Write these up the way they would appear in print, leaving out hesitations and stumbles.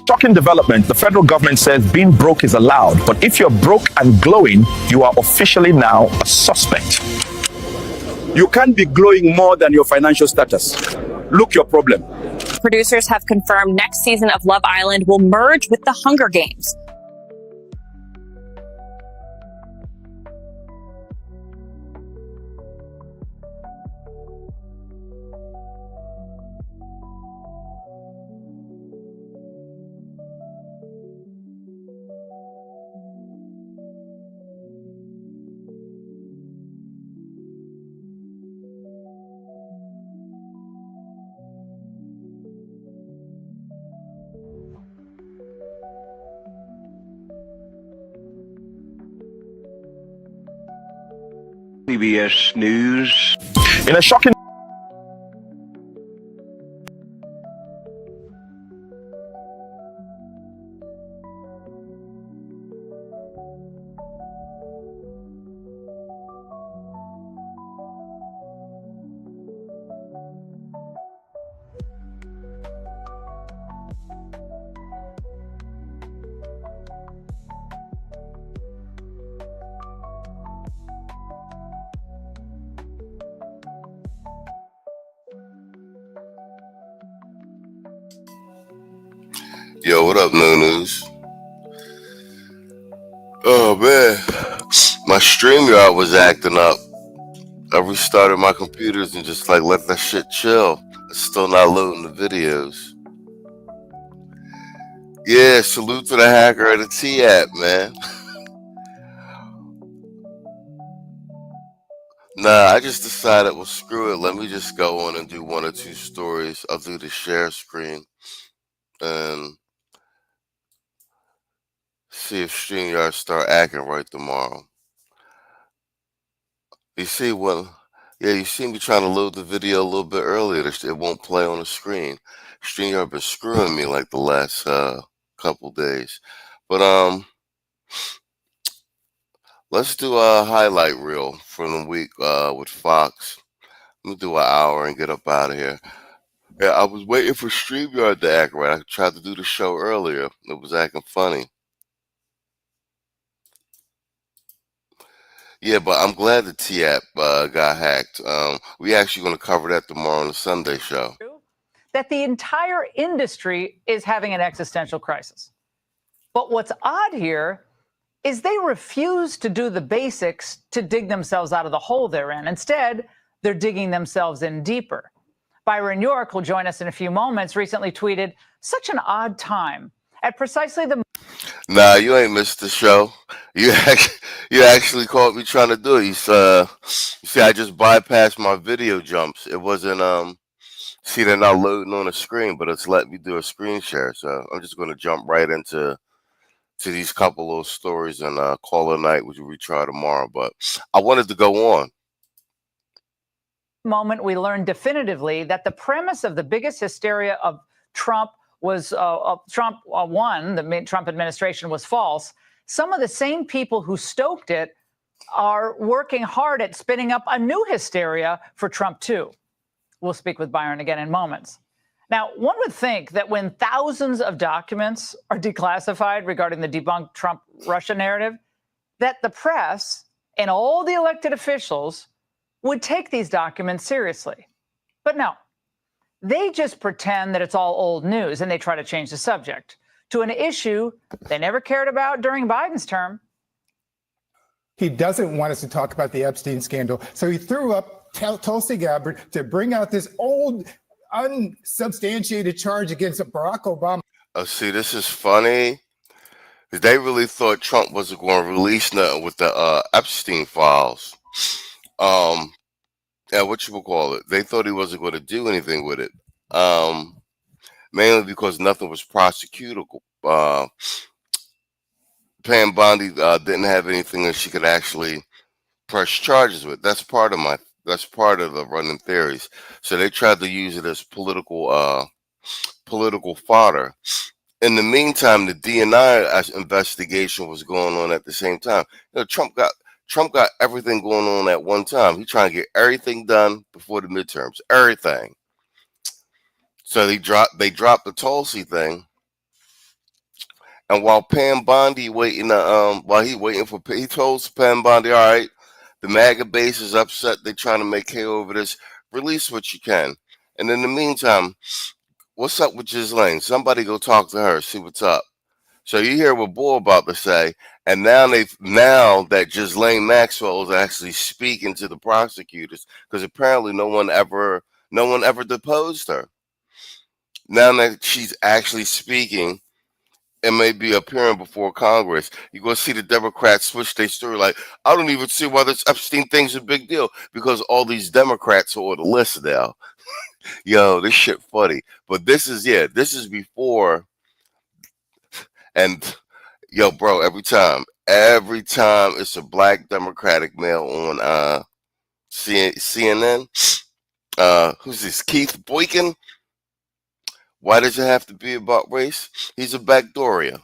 Shocking development. The federal government says being broke is allowed, but if you're broke and glowing, you are officially now a suspect. You can't be glowing more than your financial status. Look your problem. Producers have confirmed next season of Love Island will merge with the Hunger Games. CBS News. In a shocking Yo, what up, No News? Oh man, my StreamYard was acting up. I restarted my computers and just like let that shit chill. It's still not loading the videos. Yeah, salute to the hacker at the T-app, man. Nah, I just decided, well, screw it. Let me just go on and do one or two stories. I'll do the share screen and see if StreamYard start acting right tomorrow. You see you see me trying to load the video a little bit earlier. It won't play on the screen. StreamYard been screwing me like the last couple days. But let's do a highlight reel from the week with Fox. Let me do an hour and get up out of here. Yeah, I was waiting for StreamYard to act right. I tried to do the show earlier. It was acting funny. Yeah, but I'm glad the T-app got hacked. We actually going to cover that tomorrow on the Sunday show. That the entire industry is having an existential crisis. But what's odd here is they refuse to do the basics to dig themselves out of the hole they're in. Instead, they're digging themselves in deeper. Byron York, who'll join us in a few moments, recently tweeted, "Such an odd time. At precisely the..." Nah, you ain't missed the show. You actually caught me trying to do it. You see, I just bypassed my video jumps. It wasn't see, they're not loading on the screen, but it's letting me do a screen share. So I'm just going to jump right into these couple of stories and call it a night, which we try tomorrow. But I wanted to go on. Moment we learned definitively that the premise of the biggest hysteria of Trump was Trump won, the Trump administration was false. Some of the same people who stoked it are working hard at spinning up a new hysteria for Trump, too. We'll speak with Byron again in moments. Now, one would think that when thousands of documents are declassified regarding the debunked Trump-Russia narrative, that the press and all the elected officials would take these documents seriously. But no, they just pretend that it's all old news and they try to change the subject to an issue they never cared about during Biden's term. He doesn't want us to talk about the Epstein scandal. So he threw up Tulsi Gabbard to bring out this old, unsubstantiated charge against Barack Obama. Oh, see, this is funny. They really thought Trump wasn't going to release nothing with the Epstein files. Yeah, they thought he wasn't going to do anything with it. Mainly because nothing was prosecutable. Pam Bondi didn't have anything that she could actually press charges with. That's part of the running theories. So they tried to use it as political fodder. In the meantime, the DNI investigation was going on at the same time. You know, Trump got everything going on at one time. He's trying to get everything done before the midterms. Everything. So they dropped the Tulsi thing. And while Pam Bondi waiting to while he told Pam Bondi, all right, the MAGA base is upset, they're trying to make hay over this. Release what you can. And in the meantime, what's up with Ghislaine? Somebody go talk to her, see what's up. So you hear what Bull about to say, and now that Ghislaine Maxwell is actually speaking to the prosecutors, because apparently no one ever deposed her. Now that she's actually speaking and may be appearing before Congress, you're going to see the Democrats switch their story. Like, I don't even see why this Epstein thing's a big deal, because all these Democrats are on the list now. Yo, this shit funny. But this is before. And yo, bro, every time it's a black Democratic male on CNN. Who's this? Keith Boykin. Why does it have to be about race? He's a backdooria.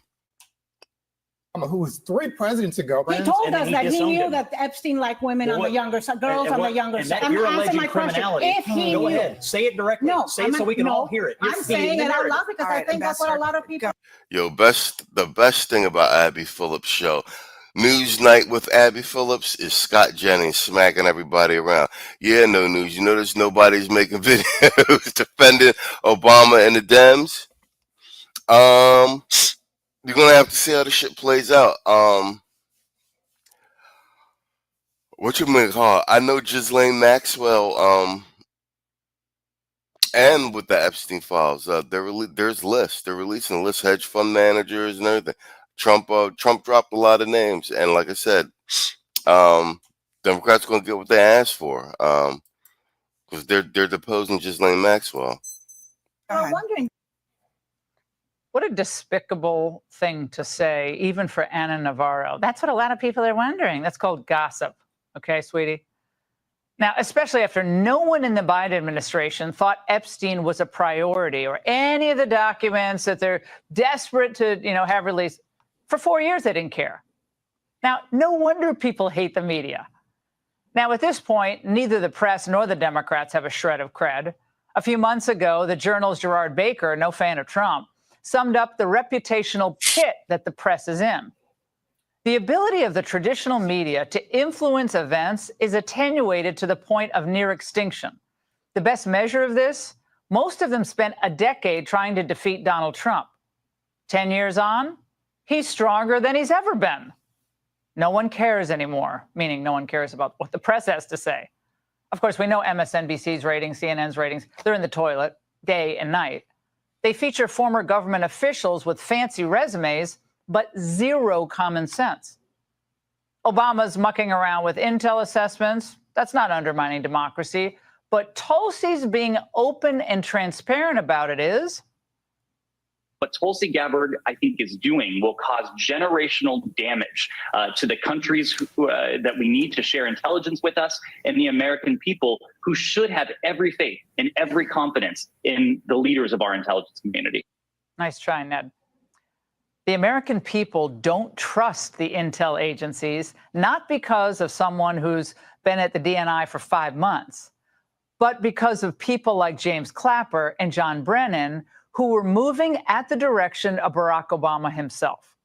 Who was 3 presidents ago. He told us that he knew that Epstein liked women on the younger side, girls on the younger side. You're alleging criminality. If he Go knew. ahead. Say it directly. No, say it so we can all hear it. I'm saying it out loud because I think that's what a lot of people. Yo, the best thing about Abby Phillips' show, News Night with Abby Phillips, is Scott Jennings smacking everybody around. Yeah, no news. You notice nobody's making videos defending Obama and the Dems. You're gonna have to see how the shit plays out. What you mean, huh? I know Ghislaine Maxwell, and with the Epstein files, there's lists. They're releasing lists, hedge fund managers and everything. Trump dropped a lot of names, and like I said, Democrats gonna get what they asked for, because they're deposing Ghislaine Maxwell. I'm wondering. What a despicable thing to say, even for Anna Navarro. That's what a lot of people are wondering. That's called gossip. Okay, sweetie? Now, especially after no one in the Biden administration thought Epstein was a priority or any of the documents that they're desperate to, have released. For 4 years, they didn't care. Now, no wonder people hate the media. Now, at this point, neither the press nor the Democrats have a shred of cred. A few months ago, the Journal's Gerard Baker, no fan of Trump, summed up the reputational pit that the press is in. The ability of the traditional media to influence events is attenuated to the point of near extinction. The best measure of this, most of them spent a decade trying to defeat Donald Trump. 10 years on, he's stronger than he's ever been. No one cares anymore, meaning no one cares about what the press has to say. Of course, we know MSNBC's ratings, CNN's ratings, they're in the toilet day and night. They feature former government officials with fancy resumes, but zero common sense. Obama's mucking around with intel assessments. That's not undermining democracy. But Tulsi's being open and transparent about it is. What Tulsi Gabbard, I think, is doing will cause generational damage to the countries that we need to share intelligence with us, and the American people who should have every faith and every confidence in the leaders of our intelligence community. Nice try, Ned. The American people don't trust the intel agencies, not because of someone who's been at the DNI for 5 months, but because of people like James Clapper and John Brennan, who were moving at the direction of Barack Obama himself.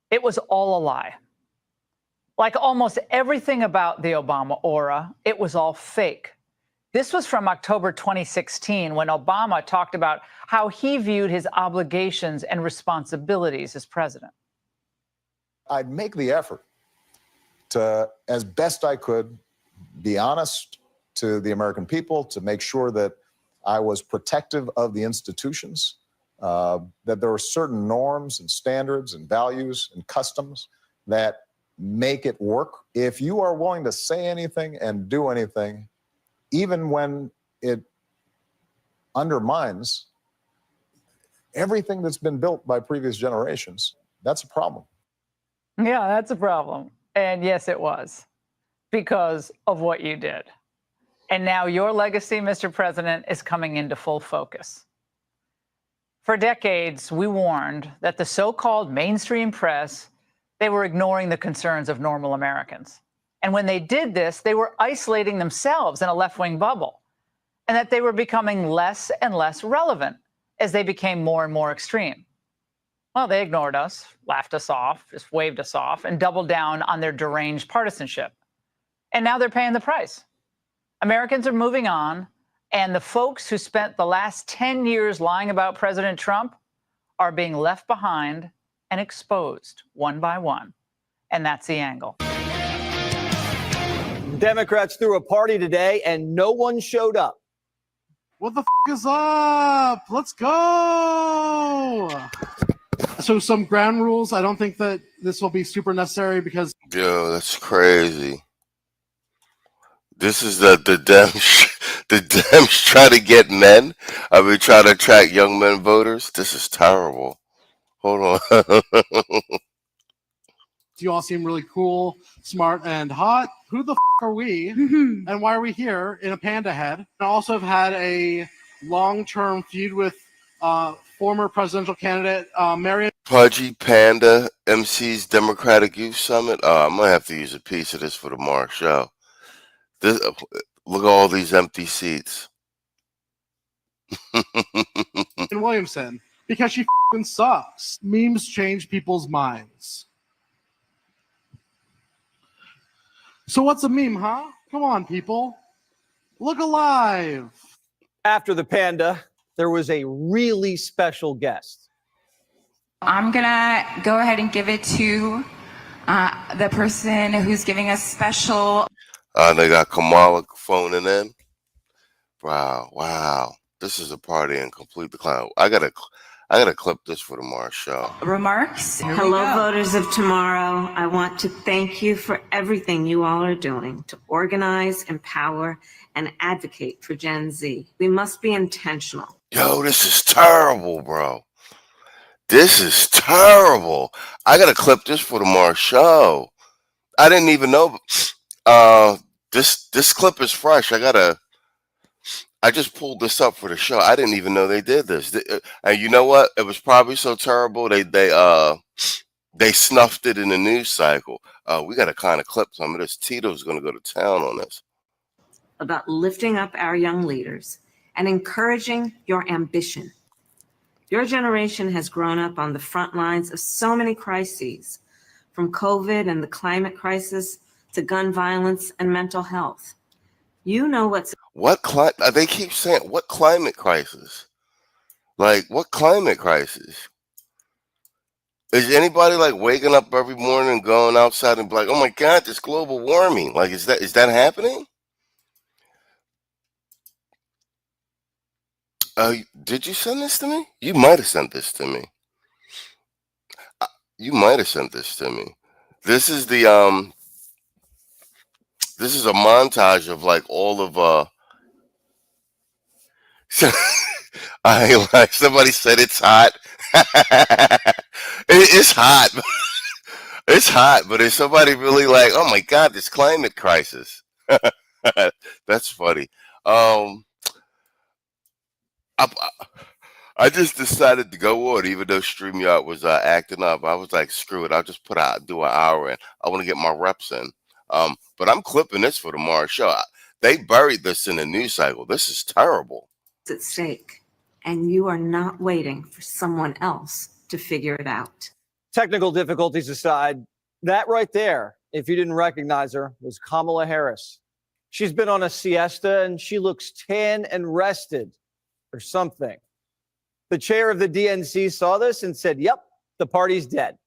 It was all a lie. Like almost everything about the Obama aura, it was all fake. This was from October 2016, when Obama talked about how he viewed his obligations and responsibilities as president. I'd make the effort to, as best I could, be honest to the American people, to make sure that I was protective of the institutions, that there are certain norms and standards and values and customs that make it work. If you are willing to say anything and do anything, even when it undermines everything that's been built by previous generations, that's a problem. Yeah, that's a problem. And yes, it was, because of what you did. And now your legacy, Mr. President, is coming into full focus. For decades, we warned that the so-called mainstream press, they were ignoring the concerns of normal Americans. And when they did this, they were isolating themselves in a left-wing bubble, and that they were becoming less and less relevant as they became more and more extreme. Well, they ignored us, laughed us off, just waved us off, and doubled down on their deranged partisanship. And now they're paying the price. Americans are moving on, and the folks who spent the last 10 years lying about President Trump are being left behind and exposed one by one. And that's the angle. Democrats threw a party today and no one showed up. What the is up? Let's go. So some ground rules. I don't think that this will be super necessary because Yo, that's crazy. This is the Dems. The Dems try to get men. I mean, try to attract young men voters. This is terrible. Hold on. you all seem really cool, smart, and hot. Who the are we? And why are we here in a panda head? I also have had a long-term feud with former presidential candidate Marion. Pudgy Panda MC's Democratic Youth Summit. I'm gonna have to use a piece of this for tomorrow's show. This, look at all these empty seats. And Williamson, because she sucks. Memes change people's minds. So what's a meme, huh? Come on, people. Look alive. After the panda, there was a really special guest. I'm gonna go ahead and give it to the person who's giving us special. They got Kamala phoning in. Wow. This is a party in complete decline. I gotta clip this for tomorrow's show. Remarks. Hello, voters of tomorrow. I want to thank you for everything you all are doing to organize, empower, and advocate for Gen Z. We must be intentional. Yo, this is terrible, bro. This is terrible. I gotta clip this for tomorrow's show. I didn't even know. This clip is fresh. I just pulled this up for the show. I didn't even know they did this. And you know what? It was probably so terrible they snuffed it in the news cycle. We got to kind of clip some of this. Tito's going to go to town on this. About lifting up our young leaders and encouraging your ambition. Your generation has grown up on the front lines of so many crises, from COVID and the climate crisis to gun violence and mental health. You know what's they keep saying what climate crisis? Like what climate crisis? Is anybody like waking up every morning and going outside and be like, oh my God, this global warming? Like is that happening? Did you send this to me? You might have sent this to me. This is the this is a montage of like all of I ain't like somebody said it's hot. It's hot. It's hot, but is somebody really like, oh my God, this climate crisis? That's funny. I just decided to go on, even though StreamYard was acting up. I was like, screw it. I'll just do an hour in. I want to get my reps in. But I'm clipping this for tomorrow's show. They buried this in the news cycle. This is terrible. It's at stake, and you are not waiting for someone else to figure it out. Technical difficulties aside, that right there, if you didn't recognize her, was Kamala Harris. She's been on a siesta and she looks tan and rested or something. The chair of the DNC saw this and said, yep, the party's dead.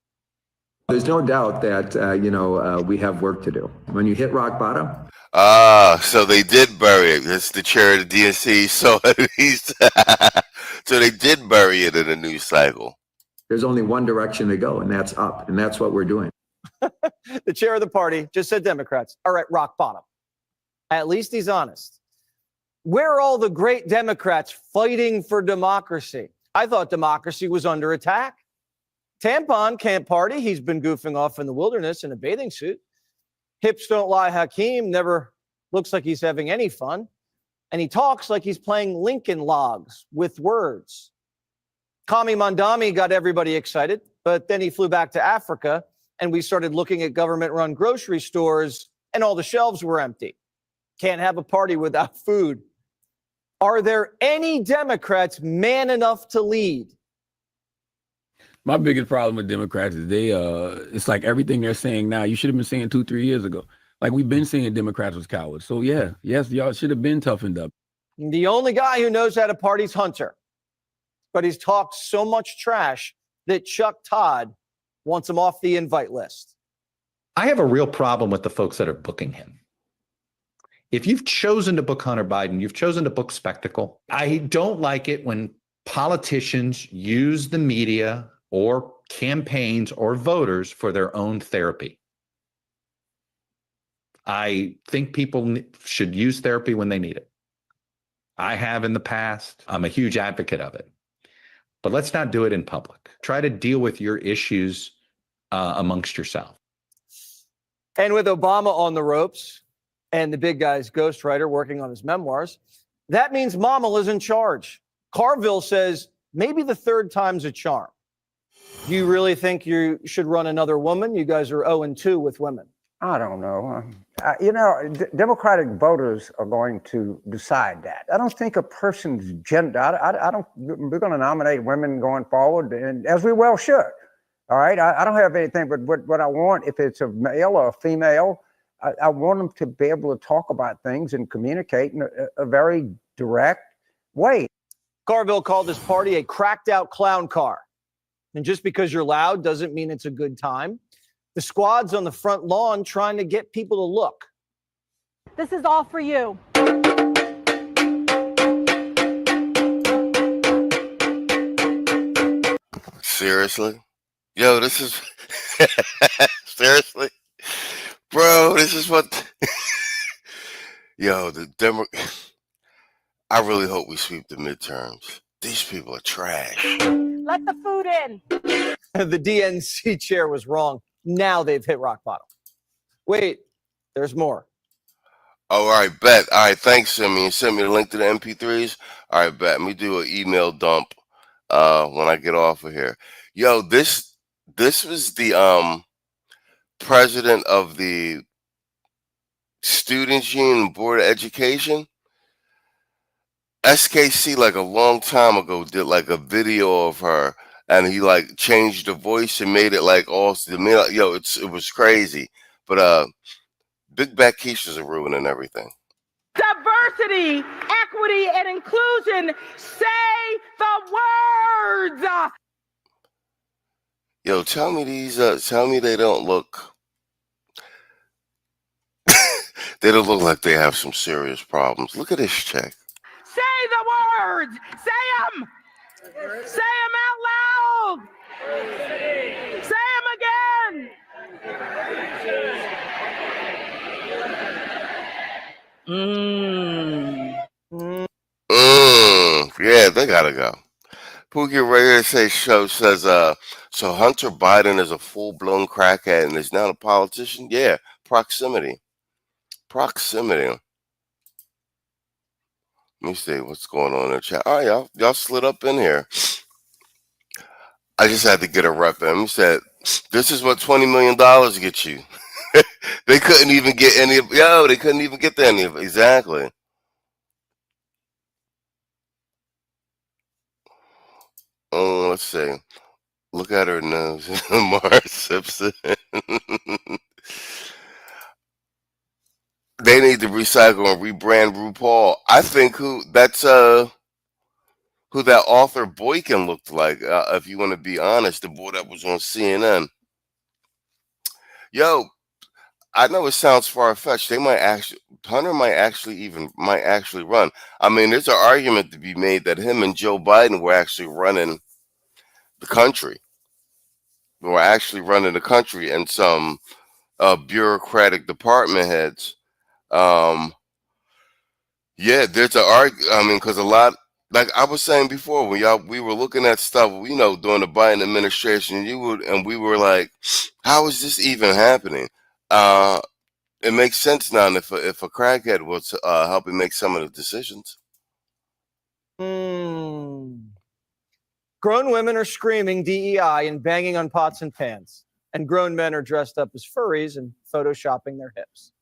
There's no doubt that, we have work to do. When you hit rock bottom. So they did bury it. That's the chair of the DNC. So so they did bury it in a news cycle. There's only one direction to go, and that's up. And that's what we're doing. The chair of the party just said Democrats are at rock bottom. At least he's honest. Where are all the great Democrats fighting for democracy? I thought democracy was under attack. Tampon can't party. He's been goofing off in the wilderness in a bathing suit. Hips don't lie. Hakeem never looks like he's having any fun. And he talks like he's playing Lincoln Logs with words. Kami Mandami got everybody excited, but then he flew back to Africa and we started looking at government-run grocery stores and all the shelves were empty. Can't have a party without food. Are there any Democrats man enough to lead? My biggest problem with Democrats is it's like everything they're saying now, you should have been saying 2-3 years ago. Like we've been saying Democrats was cowards. So yes, y'all should have been toughened up. The only guy who knows how to party's Hunter, but he's talked so much trash that Chuck Todd wants him off the invite list. I have a real problem with the folks that are booking him. If you've chosen to book Hunter Biden, you've chosen to book spectacle. I don't like it when politicians use the media or campaigns or voters for their own therapy. I think people should use therapy when they need it. I have in the past. I'm a huge advocate of it. But let's not do it in public. Try to deal with your issues amongst yourself. And with Obama on the ropes and the big guy's ghostwriter working on his memoirs, that means Mamala's in charge. Carville says maybe the third time's a charm. Do you really think you should run another woman? You guys are 0-2 with women. I don't know. Democratic voters are going to decide that. I don't think a person's gender, we're going to nominate women going forward, and as we well should. All right. I don't have anything, but what I want, if it's a male or a female, I want them to be able to talk about things and communicate in a very direct way. Carville called this party a cracked out clown car. And just because you're loud doesn't mean it's a good time. The squad's on the front lawn trying to get people to look. This is all for you. Seriously? Yo, this is seriously? Bro, this is what yo, I really hope we sweep the midterms. These people are trash. Let the food in. The DNC chair was wrong. Now they've hit rock bottom. Wait, there's more. Oh, all right, bet. All right, thanks, Simeon. You sent me the link to the MP3s. All right, bet. Let me do an email dump when I get off of here. Yo, this was the president of the Students Union Board of Education. SKC, like a long time ago, did like a video of her, and he like changed the voice and made it like all yo, it was crazy. But Big Back Keishas are ruining everything. Diversity, equity, and inclusion. Say the words. Yo, tell me they don't look they don't look like they have some serious problems. Look at this chick. Say the words. Say them. Say them out loud. Say them again. Yeah, they gotta go. Pookie Radio show says, so Hunter Biden is a full-blown crackhead and is now a politician? Yeah, proximity. Let me see what's going on in the chat. All right, y'all slid up in here. I just had to get a rep in. He said, this is what $20 million gets you. They couldn't even get any of they couldn't even get to any of it. Exactly. Oh, let's see. Look at her nose. Mars Simpson. They need to recycle and rebrand RuPaul. I think who that author Boykin looked like, if you want to be honest, the boy that was on CNN. Yo, I know it sounds far-fetched. Hunter might actually run. I mean, there's an argument to be made that him and Joe Biden were actually running the country. And some bureaucratic department heads. Yeah, there's an argument. I mean, because a lot, like I was saying before, when we were looking at stuff, during the Biden administration, we were like, how is this even happening? It makes sense now if a crackhead was helping make some of the decisions. Grown women are screaming DEI and banging on pots and pans, and grown men are dressed up as furries and photoshopping their hips.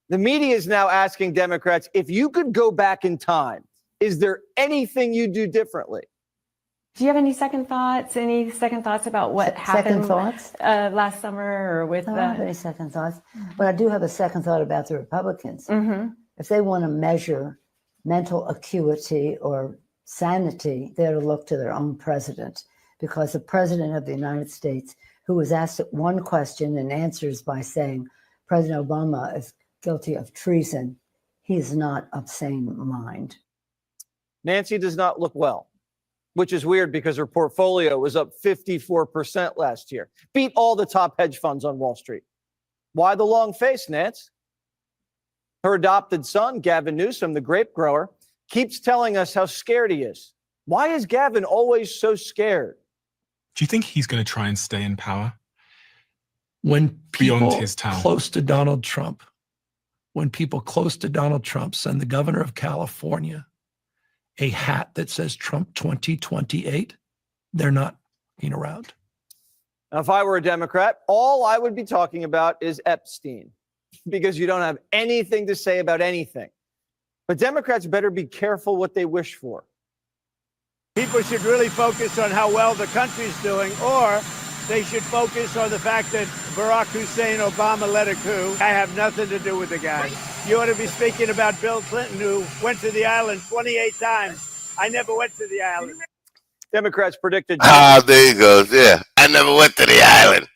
The media is now asking Democrats, if you could go back in time, is there anything you'd do differently? Do you have any second thoughts? Any second thoughts about what happened last summer or with I don't have any second thoughts, but I do have a second thought about the Republicans. If they want to measure mental acuity or sanity, they ought to look to their own president, because the president of the United States, who was asked one question and answers by saying President Obama is guilty of treason, he's not of sane mind. Nancy does not look well, which is weird because her portfolio was up 54% last year. Beat all the top hedge funds on Wall Street. Why the long face, Nance? Her adopted son, Gavin Newsom, the grape grower, keeps telling us how scared he is. Why is Gavin always so scared? Do you think he's going to try and stay in power? When people beyond his town? close to Donald Trump, when people close to Donald Trump send the governor of California a hat that says Trump 2028, they're not being around. Now, if I were a Democrat, all I would be talking about is Epstein, because you don't have anything to say about anything. But Democrats better be careful what they wish for. People should really focus on how well the country's doing, or they should focus on the fact that Barack Hussein Obama led a coup. I have nothing to do with the guy. You ought to be speaking about Bill Clinton, who went to the island 28 times. I never went to the island. Democrats predicted. There he goes. Yeah, I never went to the island.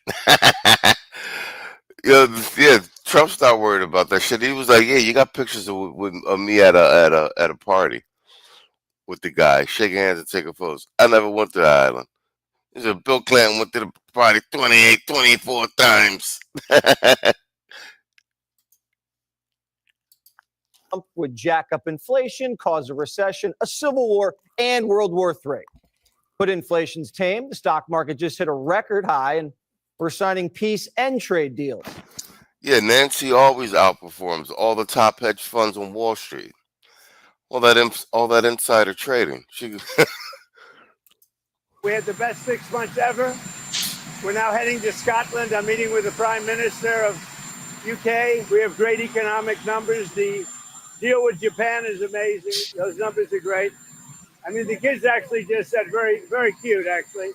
Yeah, Trump's not worried about that shit. He was like, "Yeah, you got pictures of me at a party with the guy, shaking hands and taking photos. I never went to the island." He said, "Bill Clinton went to the party 28, 24 times." Trump would jack up inflation, cause a recession, a civil war, and World War III. But inflation's tame. The stock market just hit a record high, and we're signing peace and trade deals. Yeah, Nancy always outperforms all the top hedge funds on Wall Street. All that insider trading. We had the best 6 months ever. We're now heading to Scotland. I'm meeting with the Prime Minister of UK. We have great economic numbers. The deal with Japan is amazing. Those numbers are great. I mean, the kids actually just said, very, very cute, actually.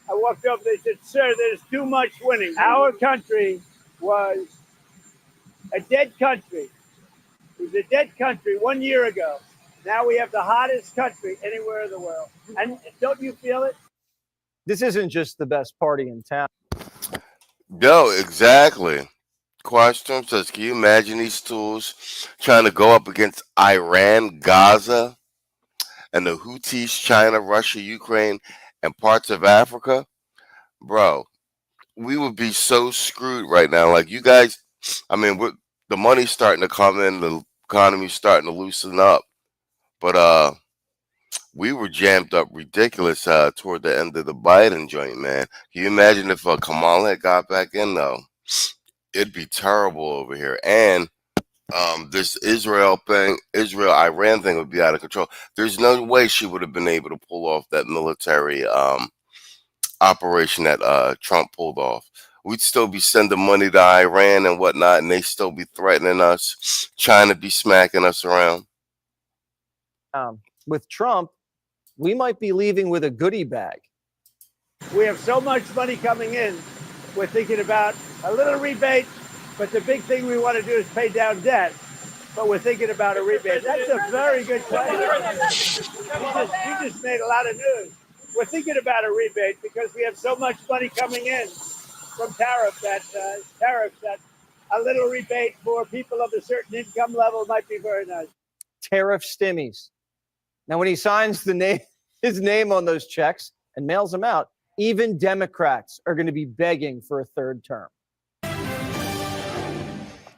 I walked up, they said, "Sir, there's too much winning." Our country was a dead country. It was a dead country 1 year ago. Now we have the hottest country anywhere in the world. And don't you feel it? This isn't just the best party in town. No, exactly. Question says, can you imagine these tools trying to go up against Iran, Gaza, and the Houthis, China, Russia, Ukraine, and parts of Africa? Bro, we would be so screwed right now. Like, you guys, I mean, the money's starting to come in, the economy's starting to loosen up. But we were jammed up ridiculous toward the end of the Biden joint, man. Can you imagine if Kamala had got back in, though? It'd be terrible over here. And this Israel-Iran thing would be out of control. There's no way she would have been able to pull off that military operation that Trump pulled off. We'd still be sending money to Iran and whatnot, and they still be threatening us, China be smacking us around. With Trump, we might be leaving with a goodie bag. We have so much money coming in. We're thinking about a little rebate, but the big thing we want to do is pay down debt. But we're thinking about a rebate. That's a very good question. You just made a lot of news. We're thinking about a rebate because we have so much money coming in from tariffs that a little rebate for people of a certain income level might be very nice. Tariff stimmies. Now, when he signs his name on those checks and mails them out, even Democrats are going to be begging for a third term.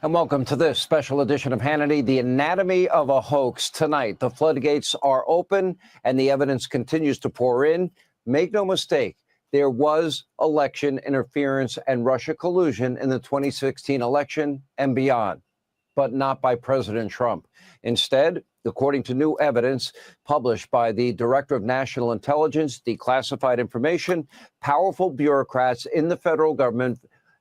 And welcome to this special edition of Hannity, The Anatomy of a Hoax. Tonight, the floodgates are open and the evidence continues to pour in. Make no mistake, there was election interference and Russia collusion in the 2016 election and beyond, but not by President Trump. Instead, according to new evidence published by the Director of National Intelligence, declassified information, powerful bureaucrats in the federal government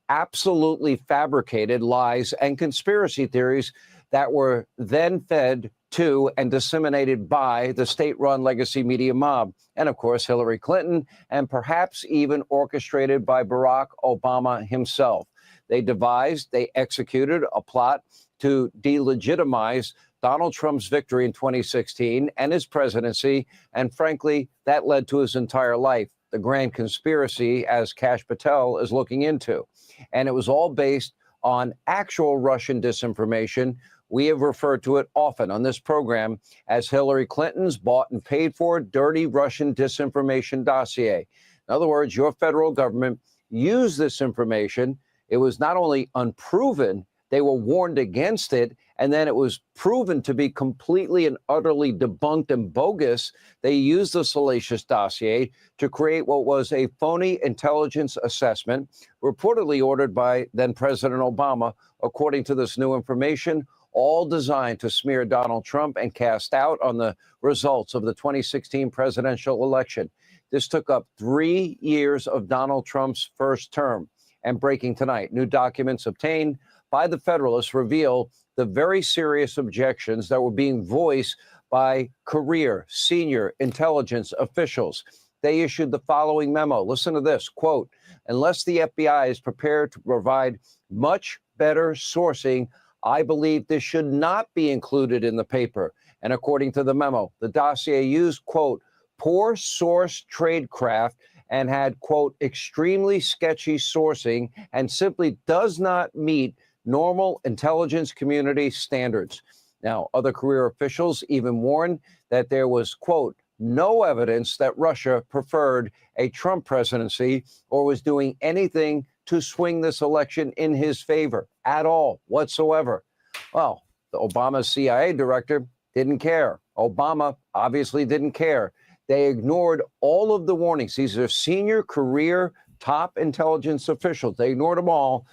absolutely fabricated lies and conspiracy theories that were then fed to and disseminated by the state-run legacy media mob, and of course Hillary Clinton, and perhaps even orchestrated by Barack Obama himself. They executed a plot to delegitimize Donald Trump's victory in 2016 and his presidency, and frankly, that led to his entire life, the grand conspiracy, as Kash Patel is looking into. And it was all based on actual Russian disinformation. We have referred to it often on this program as Hillary Clinton's bought and paid for dirty Russian disinformation dossier. In other words, your federal government used this information. It was not only unproven, they were warned against it, and then it was proven to be completely and utterly debunked and bogus. They used the salacious dossier to create what was a phony intelligence assessment, reportedly ordered by then President Obama, according to this new information, all designed to smear Donald Trump and cast doubt on the results of the 2016 presidential election. This took up 3 years of Donald Trump's first term. And breaking tonight, new documents obtained by the Federalists reveal the very serious objections that were being voiced by career senior intelligence officials. They issued the following memo. Listen to this, quote, unless the FBI is prepared to provide much better sourcing, I believe this should not be included in the paper. And according to the memo, the dossier used, quote, poor source tradecraft and had, quote, extremely sketchy sourcing and simply does not meet normal intelligence community standards. Now, other career officials even warned that there was, quote, no evidence that Russia preferred a Trump presidency or was doing anything to swing this election in his favor at all whatsoever. Well, the Obama CIA director didn't care. Obama obviously didn't care. They ignored all of the warnings. These are senior career top intelligence officials. They ignored them all.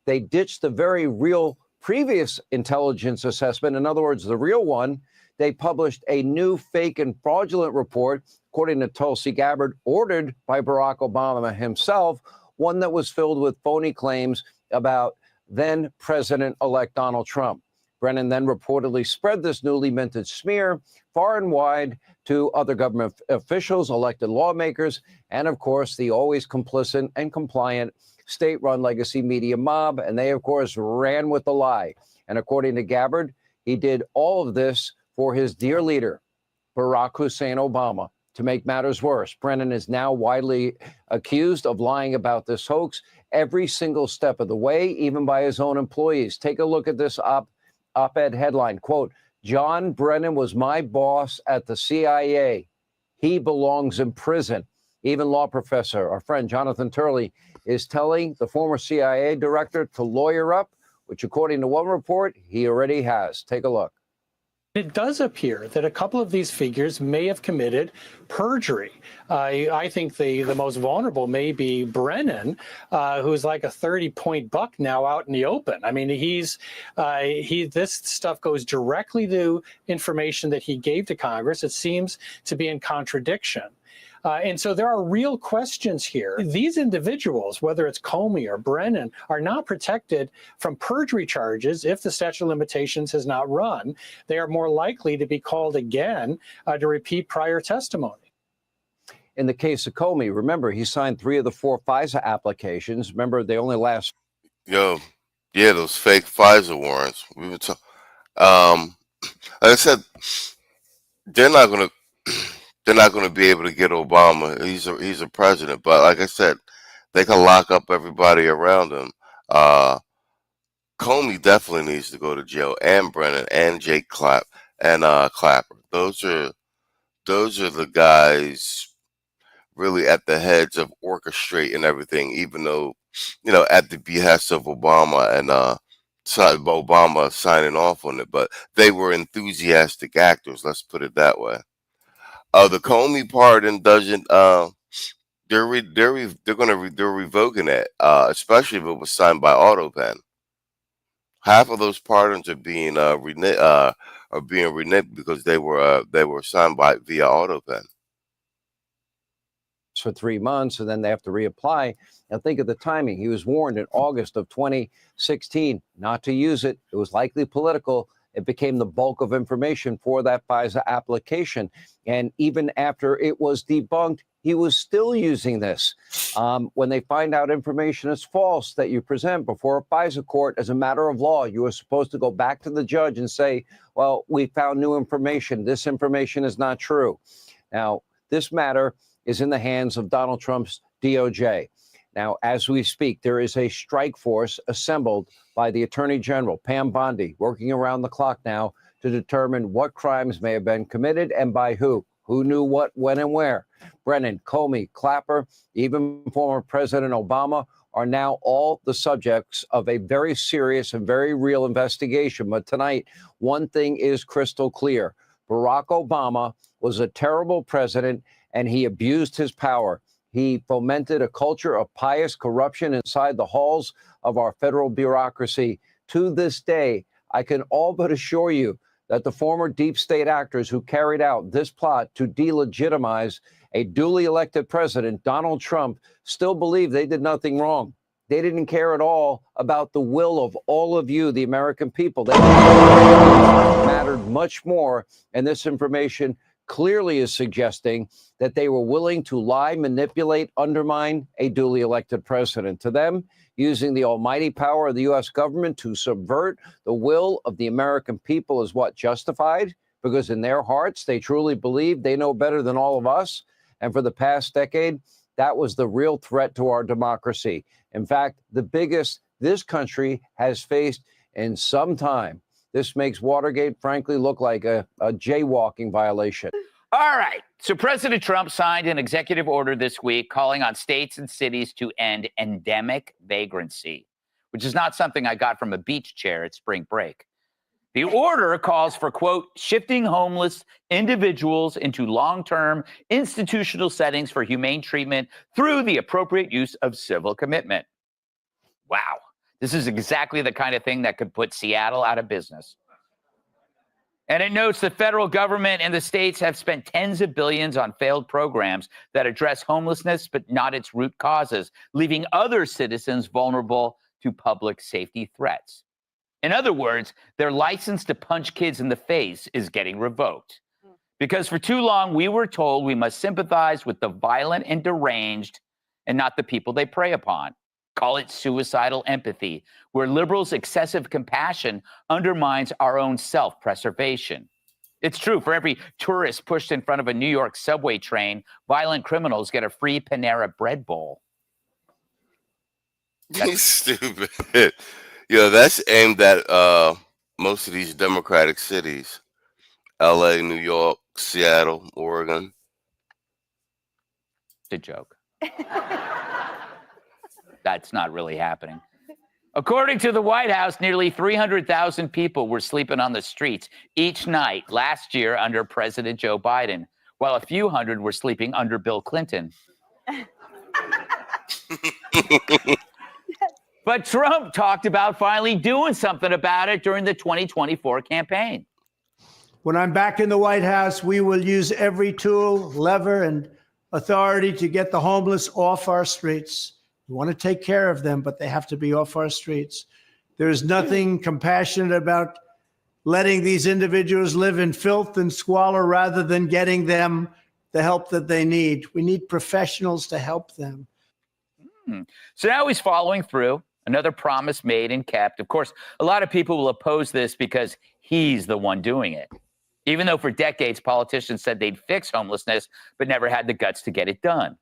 They ditched the very real previous intelligence assessment. In other words, the real one. They published a new fake and fraudulent report, according to Tulsi Gabbard, ordered by Barack Obama himself, one that was filled with phony claims about then President-elect Donald Trump. Brennan then reportedly spread this newly minted smear far and wide to other government officials, elected lawmakers, and of course, the always complicit and compliant state-run legacy media mob. And they, of course, ran with the lie. And according to Gabbard, he did all of this for his dear leader, Barack Hussein Obama. To make matters worse, Brennan is now widely accused of lying about this hoax every single step of the way, even by his own employees. Take a look at this op-ed headline, quote, John Brennan was my boss at the CIA. He belongs in prison. Even law professor, our friend Jonathan Turley, is telling the former CIA director to lawyer up, which according to one report, he already has. Take a look. It does appear that a couple of these figures may have committed perjury. I think the most vulnerable may be Brennan, who's like a 30-point buck now out in the open. I mean, this stuff goes directly to information that he gave to Congress. It seems to be in contradiction. And so there are real questions here. These individuals, whether it's Comey or Brennan, are not protected from perjury charges if the statute of limitations has not run. They are more likely to be called again to repeat prior testimony. In the case of Comey, remember, he signed 3 of the 4 FISA applications. Remember, they only last. Yeah, those fake FISA warrants. We were like I said, they're not going to be able to get Obama. He's a president, but like I said, they can lock up everybody around him. Comey definitely needs to go to jail, and Brennan and Jake Clapper. Those are the guys really at the heads of orchestrating everything. Even though, at the behest of Obama and Obama signing off on it, but they were enthusiastic actors. Let's put it that way. The Comey pardon doesn't. They're revoking it, especially if it was signed by AutoPen. Half of those pardons are being reneged because they were signed via AutoPen. For 3 months, and then they have to reapply. Now think of the timing. He was warned in August of 2016 not to use it. It was likely political. It became the bulk of information for that FISA application. And even after it was debunked, he was still using this. When they find out information is false that you present before a FISA court as a matter of law, you are supposed to go back to the judge and say, well, we found new information. This information is not true. Now, this matter is in the hands of Donald Trump's DOJ. Now, as we speak, there is a strike force assembled by the Attorney General, Pam Bondi, working around the clock now to determine what crimes may have been committed and by who. Who knew what, when, and where? Brennan, Comey, Clapper, even former President Obama are now all the subjects of a very serious and very real investigation. But tonight, one thing is crystal clear. Barack Obama was a terrible president, and he abused his power. He fomented a culture of pious corruption inside the halls of our federal bureaucracy. To this day, I can all but assure you that the former deep state actors who carried out this plot to delegitimize a duly elected president, Donald Trump, still believe they did nothing wrong. They didn't care at all about the will of all of you, the American people. They mattered much more, and this information clearly is suggesting that they were willing to lie, manipulate, undermine a duly elected president. To them, using the almighty power of the U.S. government to subvert the will of the American people is what justified, because in their hearts, they truly believe they know better than all of us. And for the past decade, that was the real threat to our democracy. In fact, the biggest this country has faced in some time. This makes Watergate, frankly, look like a jaywalking violation. All right. So President Trump signed an executive order this week calling on states and cities to end endemic vagrancy, which is not something I got from a beach chair at spring break. The order calls for, quote, shifting homeless individuals into long-term institutional settings for humane treatment through the appropriate use of civil commitment. Wow. This is exactly the kind of thing that could put Seattle out of business. And it notes the federal government and the states have spent tens of billions on failed programs that address homelessness, but not its root causes, leaving other citizens vulnerable to public safety threats. In other words, their license to punch kids in the face is getting revoked. Because for too long, we were told we must sympathize with the violent and deranged and not the people they prey upon. Call it suicidal empathy, where liberals' excessive compassion undermines our own self-preservation. It's true, for every tourist pushed in front of a New York subway train, violent criminals get a free Panera bread bowl. That's stupid. That's aimed at most of these Democratic cities. LA, New York, Seattle, Oregon. It's a joke. That's not really happening. According to the White House, nearly 300,000 people were sleeping on the streets each night last year under President Joe Biden, while a few hundred were sleeping under Bill Clinton. But Trump talked about finally doing something about it during the 2024 campaign. When I'm back in the White House, we will use every tool, lever, and authority to get the homeless off our streets. We want to take care of them, but they have to be off our streets. There's nothing compassionate about letting these individuals live in filth and squalor rather than getting them the help that they need. We need professionals to help them. So now he's following through. Another promise made and kept. Of course, a lot of people will oppose this because he's the one doing it. Even though for decades, politicians said they'd fix homelessness, but never had the guts to get it done.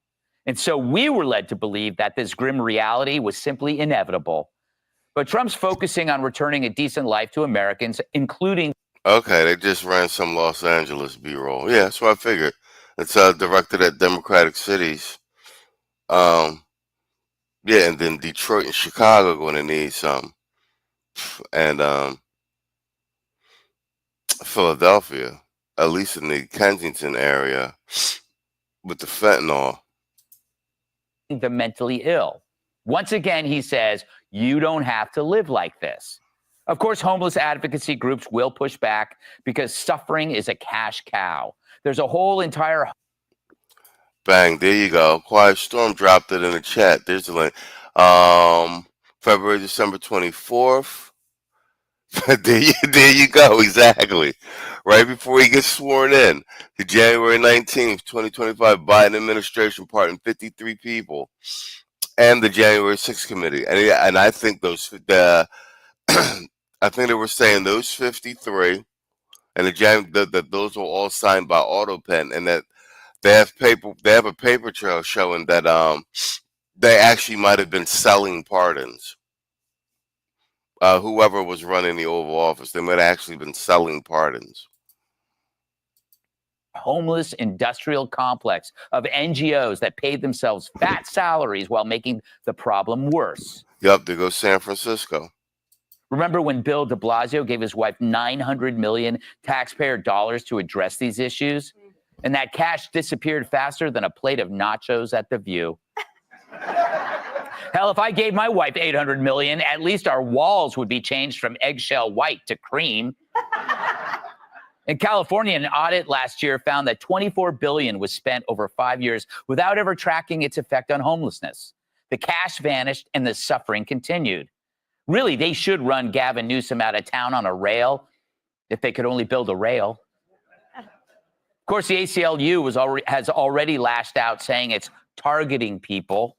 And so we were led to believe that this grim reality was simply inevitable. But Trump's focusing on returning a decent life to Americans, including... Okay, they just ran some Los Angeles B-roll. Yeah, that's what I figured. It's directed at Democratic cities. Yeah, and then Detroit and Chicago are going to need some. And Philadelphia, at least in the Kensington area, with the fentanyl. The mentally ill. Once again, he says, you don't have to live like this. Of course, homeless advocacy groups will push back because suffering is a cash cow. There's a whole entire... Bang, there you go. Quiet Storm dropped it in the chat. There's the link. December 24th. There you go. Exactly. Right before he gets sworn in, the January 19th, 2025 Biden administration pardoned 53 people and the January 6th committee. And I think I think they were saying those 53 and that those were all signed by AutoPen, and that they have a paper trail showing that they actually might have been selling pardons. Whoever was running the Oval Office, they might have actually been selling pardons. Homeless industrial complex of NGOs that paid themselves fat salaries while making the problem worse. Yep, there goes San Francisco. Remember when Bill de Blasio gave his wife $900 million taxpayer dollars to address these issues? And that cash disappeared faster than a plate of nachos at The View. Hell, if I gave my wife $800 million, at least our walls would be changed from eggshell white to cream. In California, an audit last year found that $24 billion was spent over 5 years without ever tracking its effect on homelessness. The cash vanished and the suffering continued. Really, they should run Gavin Newsom out of town on a rail if they could only build a rail. Of course, the ACLU has already lashed out saying it's targeting people,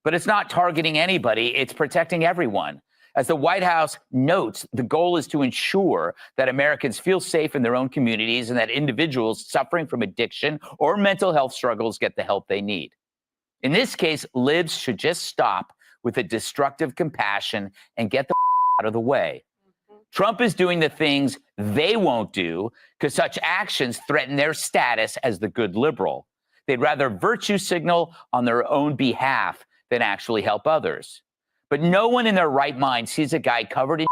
but it's not targeting anybody. It's protecting everyone. As the White House notes, the goal is to ensure that Americans feel safe in their own communities and that individuals suffering from addiction or mental health struggles get the help they need. In this case, libs should just stop with the destructive compassion and get the out of the way. Trump is doing the things they won't do because such actions threaten their status as the good liberal. They'd rather virtue signal on their own behalf than actually help others. But no one in their right mind sees a guy covered in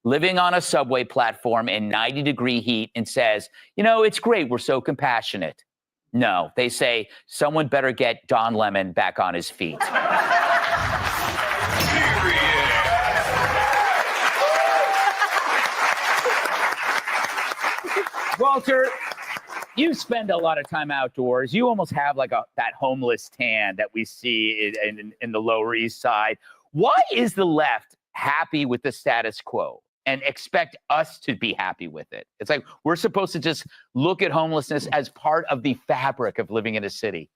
living on a subway platform in 90-degree heat and says, you know, it's great, we're so compassionate. No, they say, someone better get Don Lemon back on his feet. Walter, you spend a lot of time outdoors. You almost have like that homeless tan that we see in the Lower East Side. Why is the left happy with the status quo and expect us to be happy with it? It's like we're supposed to just look at homelessness as part of the fabric of living in a city.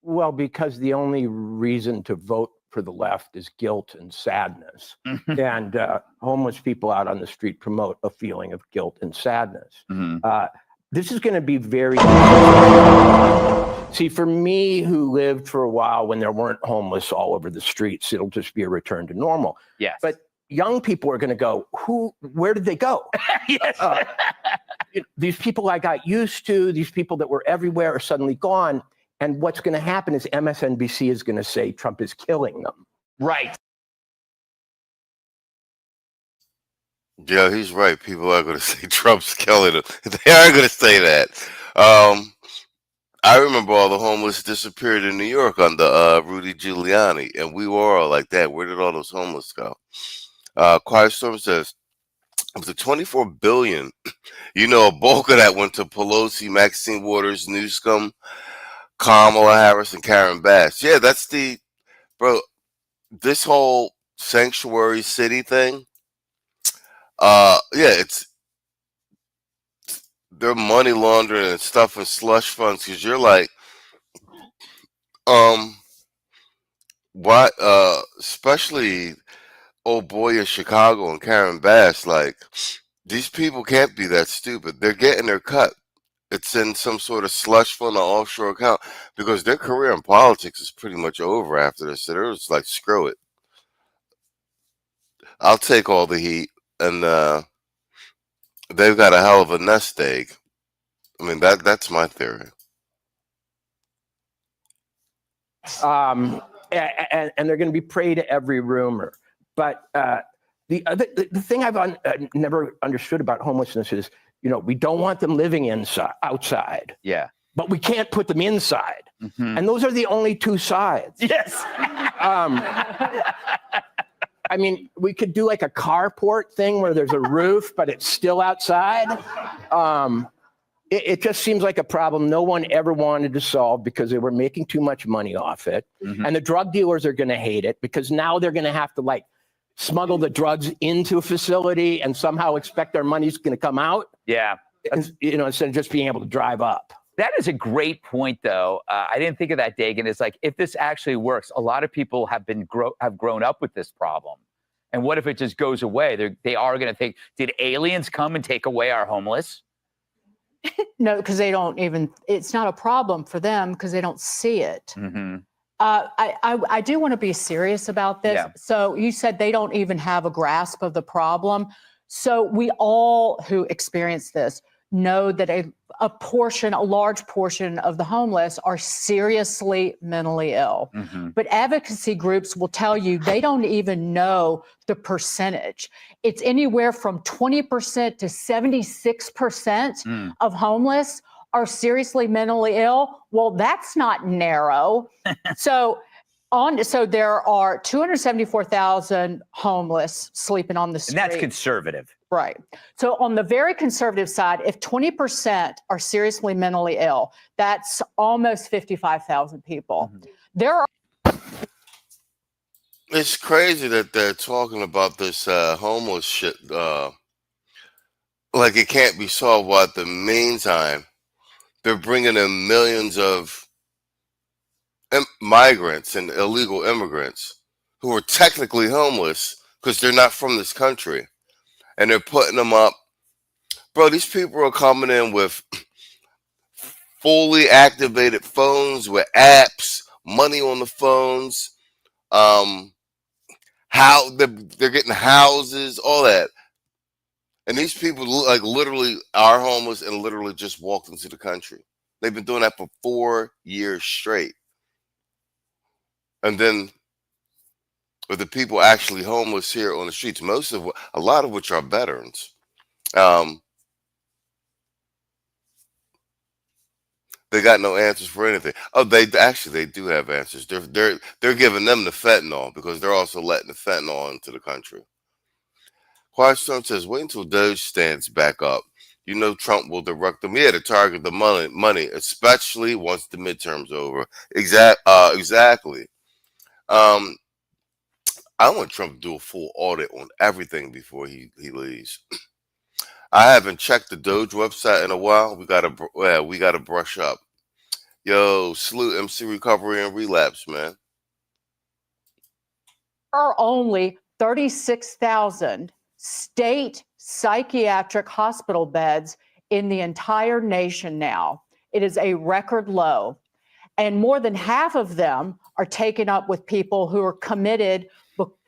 Well, because the only reason to vote for the left is guilt and sadness. And homeless people out on the street promote a feeling of guilt and sadness. This is going to be very see, for me, who lived for a while when there weren't homeless all over the streets, it'll just be a return to normal. Yes. But young people are going to go, where did they go? Yes. These people I got used to, these people that were everywhere are suddenly gone. And what's going to happen is MSNBC is going to say Trump is killing them. Right. Yeah, he's right. People are going to say Trump's killing them. They are going to say that. I remember all the homeless disappeared in New York under Rudy Giuliani, and we were all like that. Where did all those homeless go? Quiet Storm says, of the $24 billion, you know, a bulk of that went to Pelosi, Maxine Waters, Newsom, Kamala Harris, and Karen Bass. Yeah, that's bro, this whole sanctuary city thing, yeah, they're money laundering and stuff in slush funds because you're like, why, especially old boy in Chicago and Karen Bass, like, these people can't be that stupid. They're getting their cut. It's in some sort of slush fund or offshore account because their career in politics is pretty much over after this. So they're just like, screw it. I'll take all the heat. And they've got a hell of a nest egg. I mean, that's my theory. And they're going to be prey to every rumor. But the thing I've never understood about homelessness is, you know, we don't want them living outside. Yeah. But we can't put them inside. And those are the only two sides. Yes. I mean, we could do like a carport thing where there's a roof, but it's still outside. It just seems like a problem no one ever wanted to solve because they were making too much money off it. And the drug dealers are going to hate it because now they're going to have to like smuggle the drugs into a facility and somehow expect their money's going to come out. Yeah. And, instead of just being able to drive up. That is a great point, though. I didn't think of that, Dagan. It's like, if this actually works, a lot of people have grown up with this problem. And what if it just goes away? They are going to think, did aliens come and take away our homeless? No, because they don't even, it's not a problem for them because they don't see it. Mm-hmm. I do want to be serious about this. Yeah. So you said they don't even have a grasp of the problem. So we all who experience this know that a large portion of the homeless are seriously mentally ill. Mm-hmm. But advocacy groups will tell you they don't even know the percentage. It's anywhere from 20% to 76% of homeless are seriously mentally ill. Well, that's not narrow. So there are 274,000 homeless sleeping on the street. And that's conservative. Right. So on the very conservative side, if 20% are seriously mentally ill, that's almost 55,000 people. Mm-hmm. There are. It's crazy that they're talking about this homeless shit like it can't be solved. While at the meantime, they're bringing in millions of migrants and illegal immigrants who are technically homeless because they're not from this country. And they're putting them up. Bro, these people are coming in with fully activated phones with apps, money on the phones, how they're getting houses, all that. And these people like literally are homeless and literally just walked into the country. They've been doing that for 4 years straight. And then with the people actually homeless here on the streets, a lot of which are veterans. They got no answers for anything. Oh, they do have answers. They're giving them the fentanyl because they're also letting the fentanyl into the country. Quiet Storm says, wait until Doge stands back up. You know Trump will direct them to target the money, especially once the midterm's over. Exactly. I want Trump to do a full audit on everything before he leaves. I haven't checked the Doge website in a while. We gotta brush up. Yo, salute MC Recovery and Relapse, man. There are only 36,000 state psychiatric hospital beds in the entire nation now. It is a record low. And more than half of them are taken up with people who are committed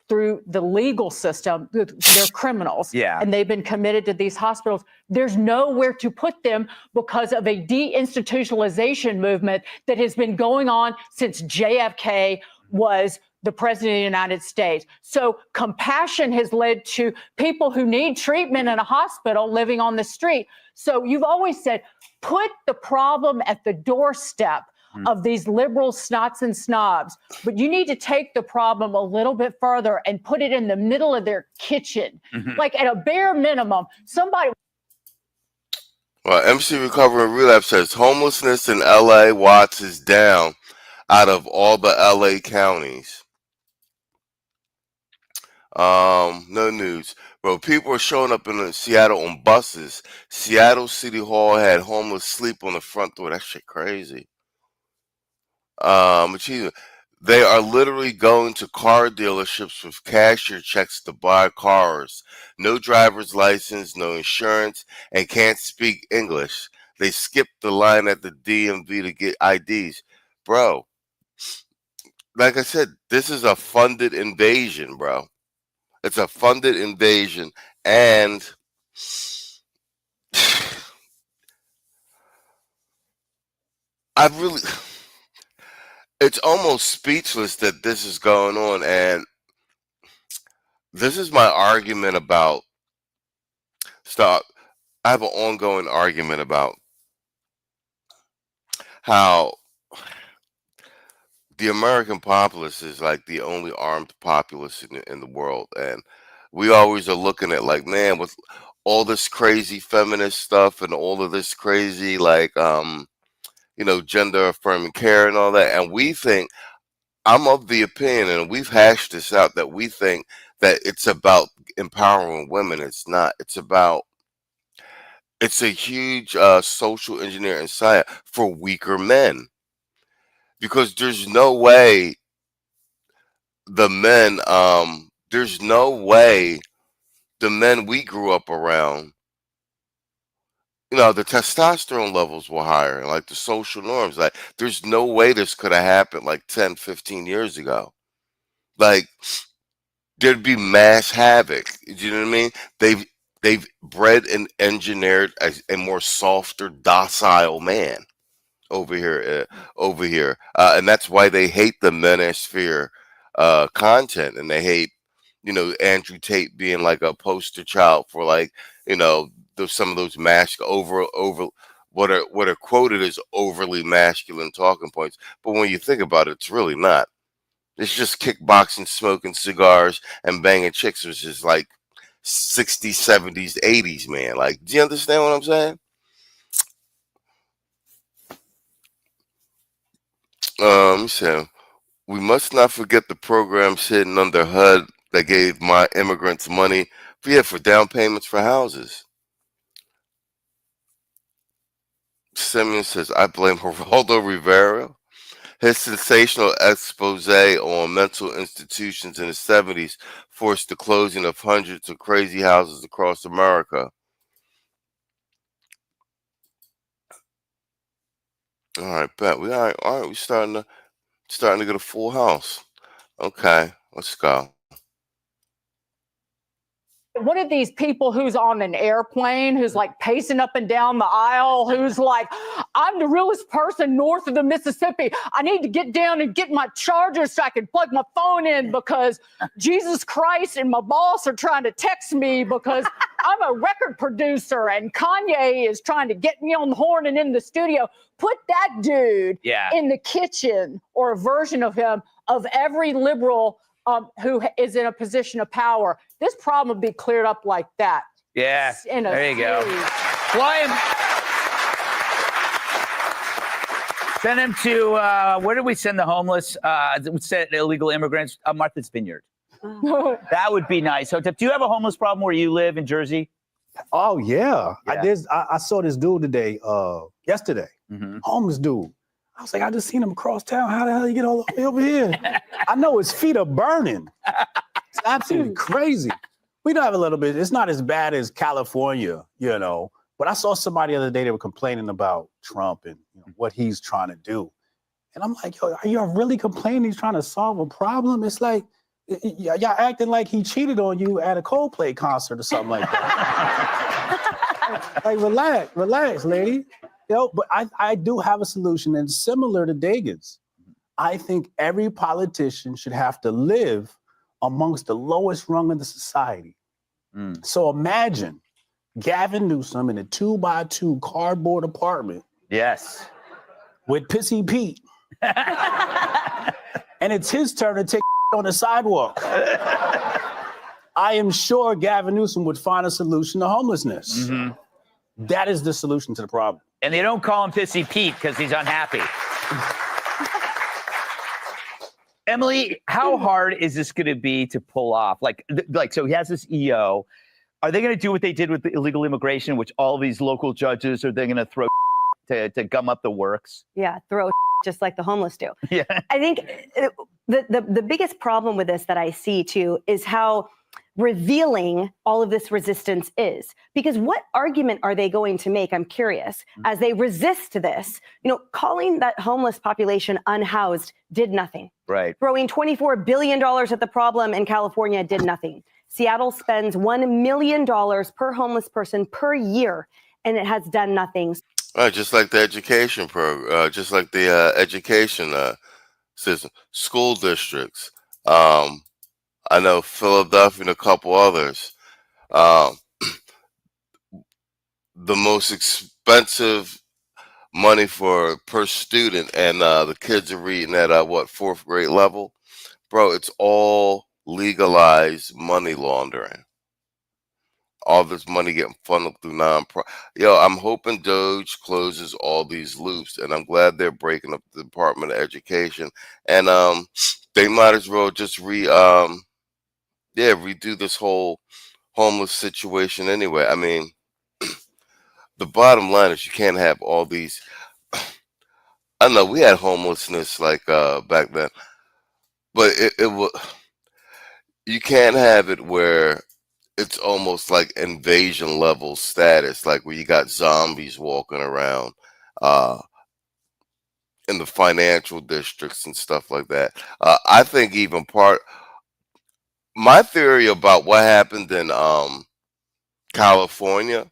through the legal system. They're criminals. Yeah. And they've been committed to these hospitals. There's nowhere to put them because of a deinstitutionalization movement that has been going on since JFK was the president of the United States. So compassion has led to people who need treatment in a hospital living on the street. So you've always said, put the problem at the doorstep of these liberal snots and snobs, but you need to take the problem a little bit further and put it in the middle of their kitchen. Mm-hmm. Like at a bare minimum, somebody. Well, MC Recovery and Relapse says homelessness in LA, Watts is down out of all the LA counties. No news. Bro, people are showing up in Seattle on buses. Seattle City Hall had homeless sleep on the front door. That shit crazy. Machismo. They are literally going to car dealerships with cashier checks to buy cars. No driver's license, no insurance, and can't speak English. They skip the line at the DMV to get IDs. Bro, like I said, this is a funded invasion, bro. It's a funded invasion, and it's almost speechless that this is going on. And this is my argument about I have an ongoing argument about how the American populace is like the only armed populace in the world. And we always are looking at like, man, with all this crazy feminist stuff and all of this crazy, like, gender affirming care and all that. And we think, I'm of the opinion, and we've hashed this out, that we think that it's about empowering women. It's not. It's a huge social engineering site for weaker men, because there's no way there's no way the men we grew up around, the testosterone levels were higher, like the social norms. Like, there's no way this could have happened like 10, 15 years ago. Like, there'd be mass havoc. You know what I mean? They've bred and engineered a more softer, docile man over here, and that's why they hate the manosphere content, and they hate, Andrew Tate being like a poster child for, like, some of those over what are quoted as overly masculine talking points. But when you think about it, it's really not. It's just kickboxing, smoking cigars, and banging chicks, which is like 60s, 70s, 80s, man. Like, do you understand what I'm saying? So we must not forget the programs hidden under HUD that gave my immigrants money for down payments for houses. Simeon says, I blame Geraldo Rivera. His sensational expose on mental institutions in the 70s forced the closing of hundreds of crazy houses across America. All right, bet. All right, we starting to get a full house. Okay, let's go. One of these people who's on an airplane, who's like pacing up and down the aisle, who's like, I'm the realest person north of the Mississippi. I need to get down and get my charger so I can plug my phone in because Jesus Christ and my boss are trying to text me because I'm a record producer and Kanye is trying to get me on the horn and in the studio. Put that dude in the kitchen, or a version of him, of every liberal who is in a position of power. This problem would be cleared up like that. Yeah, there you go. Fly him. Send him to, where did we send the homeless? We sent illegal immigrants? Martha's Vineyard. That would be nice. So, do you have a homeless problem where you live in Jersey? Oh, yeah. I saw this dude today, yesterday. Homeless dude. I was like, I just seen him across town. How the hell you get all the way over here? I know his feet are burning. It's absolutely crazy. We do have a little bit. It's not as bad as California, But I saw somebody the other day, they were complaining about Trump and what he's trying to do. And I'm like, yo, are y'all really complaining he's trying to solve a problem? It's like, y'all acting like he cheated on you at a Coldplay concert or something like that. Like, relax, lady. But I do have a solution, and similar to Dagan's. I think every politician should have to live amongst the lowest rung of the society. So imagine Gavin Newsom in a 2x2 cardboard apartment. Yes. With Pissy Pete. And it's his turn to take on the sidewalk. I am sure Gavin Newsom would find a solution to homelessness. That is the solution to the problem. And they don't call him Pissy Pete because he's unhappy. Emily, how hard is this going to be to pull off? So he has this EO. Are they going to do what they did with the illegal immigration, which all these local judges are they going to throw to gum up the works? Yeah, throw just like the homeless do. Yeah. I think the biggest problem with this that I see too is how revealing all of this resistance is. Because what argument are they going to make, I'm curious, as they resist this? Calling that homeless population unhoused did nothing. Right. Throwing $24 billion at the problem in California did nothing. Seattle spends $1 million per homeless person per year, and it has done nothing. Just like the education program, just like the education system, school districts. I know Philadelphia and a couple others. The most expensive money per student, and the kids are reading at fourth grade level, bro. It's all legalized money laundering. All this money getting funneled through non-profit. Yo, I'm hoping Doge closes all these loops, and I'm glad they're breaking up the Department of Education. And they might as well just redo this whole homeless situation anyway. I mean, the bottom line is you can't have all these. I know we had homelessness like back then, but it was you can't have it where it's almost like invasion level status, like where you got zombies walking around uh, in the financial districts and stuff like that. I think even my theory about what happened in California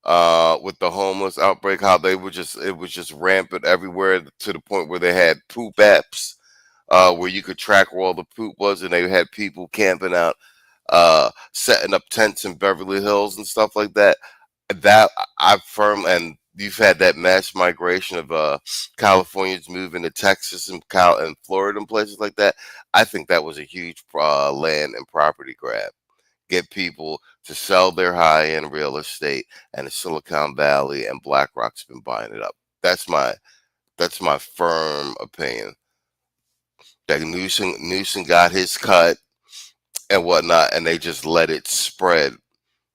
with the homeless outbreak, how it was just rampant everywhere to the point where they had poop apps where you could track where all the poop was, and they had people camping out, setting up tents in Beverly Hills and stuff like that. That and you've had that mass migration of Californians moving to Texas and Florida and places like that. I think that was a huge land and property grab. Get people to sell their high-end real estate, and the Silicon Valley and BlackRock's been buying it up. That's my firm opinion. That Newsom got his cut and whatnot, and they just let it spread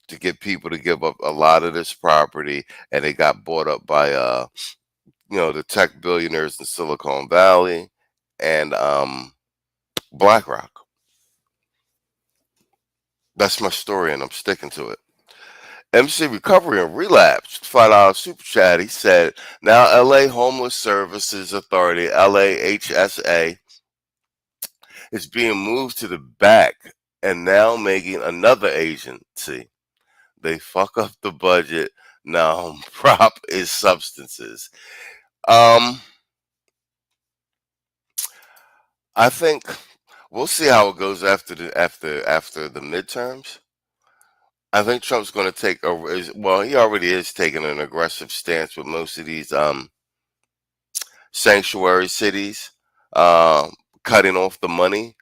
to get people to give up a lot of this property, and they got bought up by the tech billionaires in Silicon Valley and BlackRock. That's my story, and I'm sticking to it. MC Recovery and Relapse, $5 super chat. He said, now LA Homeless Services Authority, LAHSA, is being moved to the back and now making another agency. They fuck up the budget. Now prop is substances. I think we'll see how it goes after the midterms. I think Trump's going to take he already is taking an aggressive stance with most of these sanctuary cities, cutting off the money.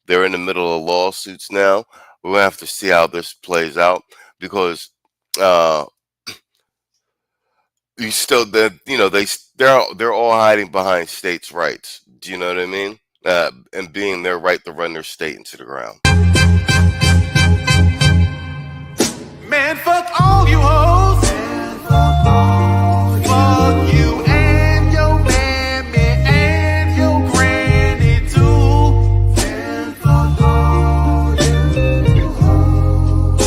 They're in the middle of lawsuits now. We're gonna have to see how this plays out because you still they're all hiding behind states' rights. Do you know what I mean? And being their right to run their state into the ground. Man, fuck all you hoes. Fuck you and your mammy and your granny too. Fuck all you hoes.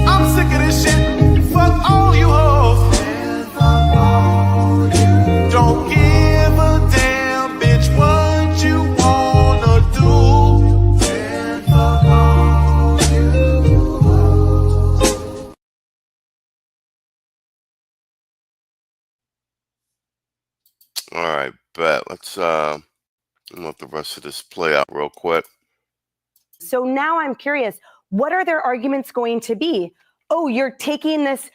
I'm sick of this shit. Fuck all you hoes. Fuck all you. Don't give a damn, bitch, what you wanna do. Fuck all you hoes. All right, bet. Let's let the rest of this play out real quick. So now I'm curious, what are their arguments going to be? Oh, you're taking this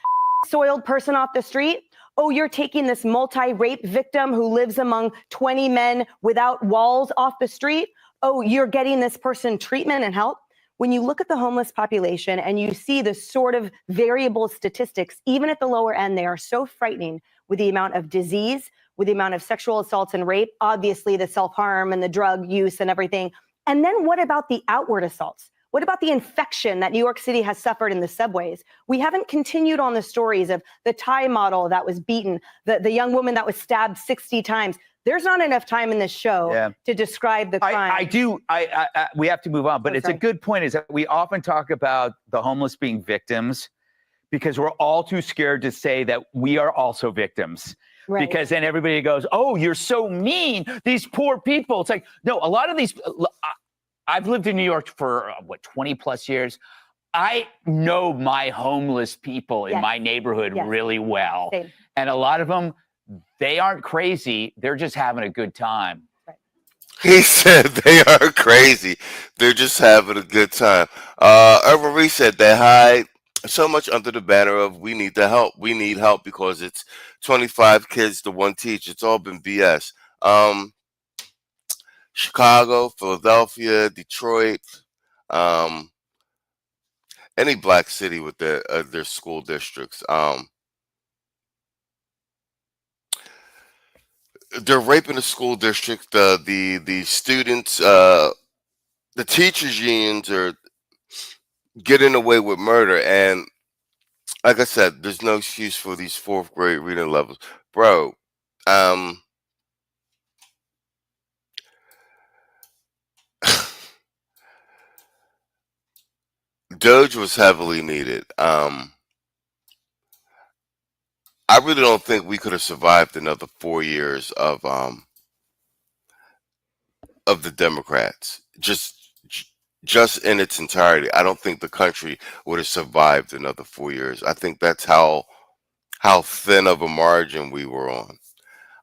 soiled person off the street? Oh, you're taking this multi-rape victim who lives among 20 men without walls off the street? Oh, you're getting this person treatment and help? When you look at the homeless population and you see the sort of variable statistics, even at the lower end, they are so frightening with the amount of disease, with the amount of sexual assaults and rape, obviously the self-harm and the drug use and everything. And then what about the outward assaults? What about the infection that New York City has suffered in the subways? We haven't continued on the stories of the Thai model that was beaten, the young woman that was stabbed 60 times. There's not enough time in this show to describe the crime. We have to move on, but it's a good point is that we often talk about the homeless being victims because we're all too scared to say that we are also victims. Right. Because then everybody goes, oh, you're so mean. These poor people. It's like, no, a lot of these, I've lived in New York for 20 plus years. I know my homeless people in my neighborhood really well. Same. And a lot of them, they aren't crazy. They're just having a good time. He said they are crazy. They're just having a good time. Marie said they hide so much under the banner of we need the help. We need help because it's 25 kids to one teacher. It's all been BS. Chicago, Philadelphia, Detroit, any black city with their school districts. They're raping the school district. The students the teachers unions are getting away with murder, and like I said, there's no excuse for these fourth grade reading levels, bro. Um, Doge was heavily needed. I really don't think we could have survived another 4 years of the Democrats. Just in its entirety. I don't think the country would have survived another 4 years. I think that's how thin of a margin we were on.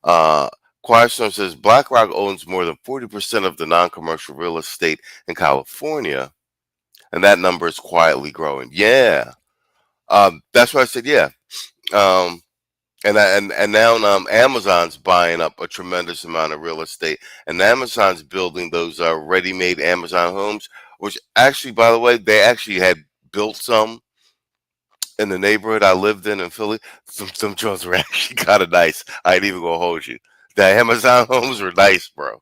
Uh, Quietstorm says BlackRock owns more than 40% of the non-commercial real estate in California, and that number is quietly growing. Yeah, that's why I said yeah. Um, and now Amazon's buying up a tremendous amount of real estate, and Amazon's building those ready-made Amazon homes, which actually, by the way, they actually had built some in the neighborhood I lived in Philly. Some joints were actually kind of nice. I ain't even gonna hold you. The Amazon homes were nice, bro.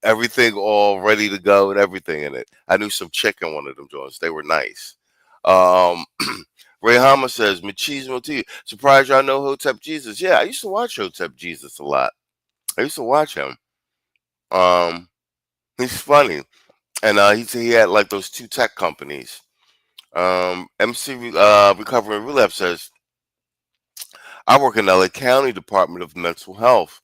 Everything all ready to go and everything in it. I knew some chick in one of them joints. They were nice. Um, Ray Hama says, Machismo to you. Surprised y'all know Hotep Jesus. Yeah, I used to watch Hotep Jesus a lot. I used to watch him. He's funny. And he had like those two tech companies. MC Recovery and Relapse says, I work in LA County Department of Mental Health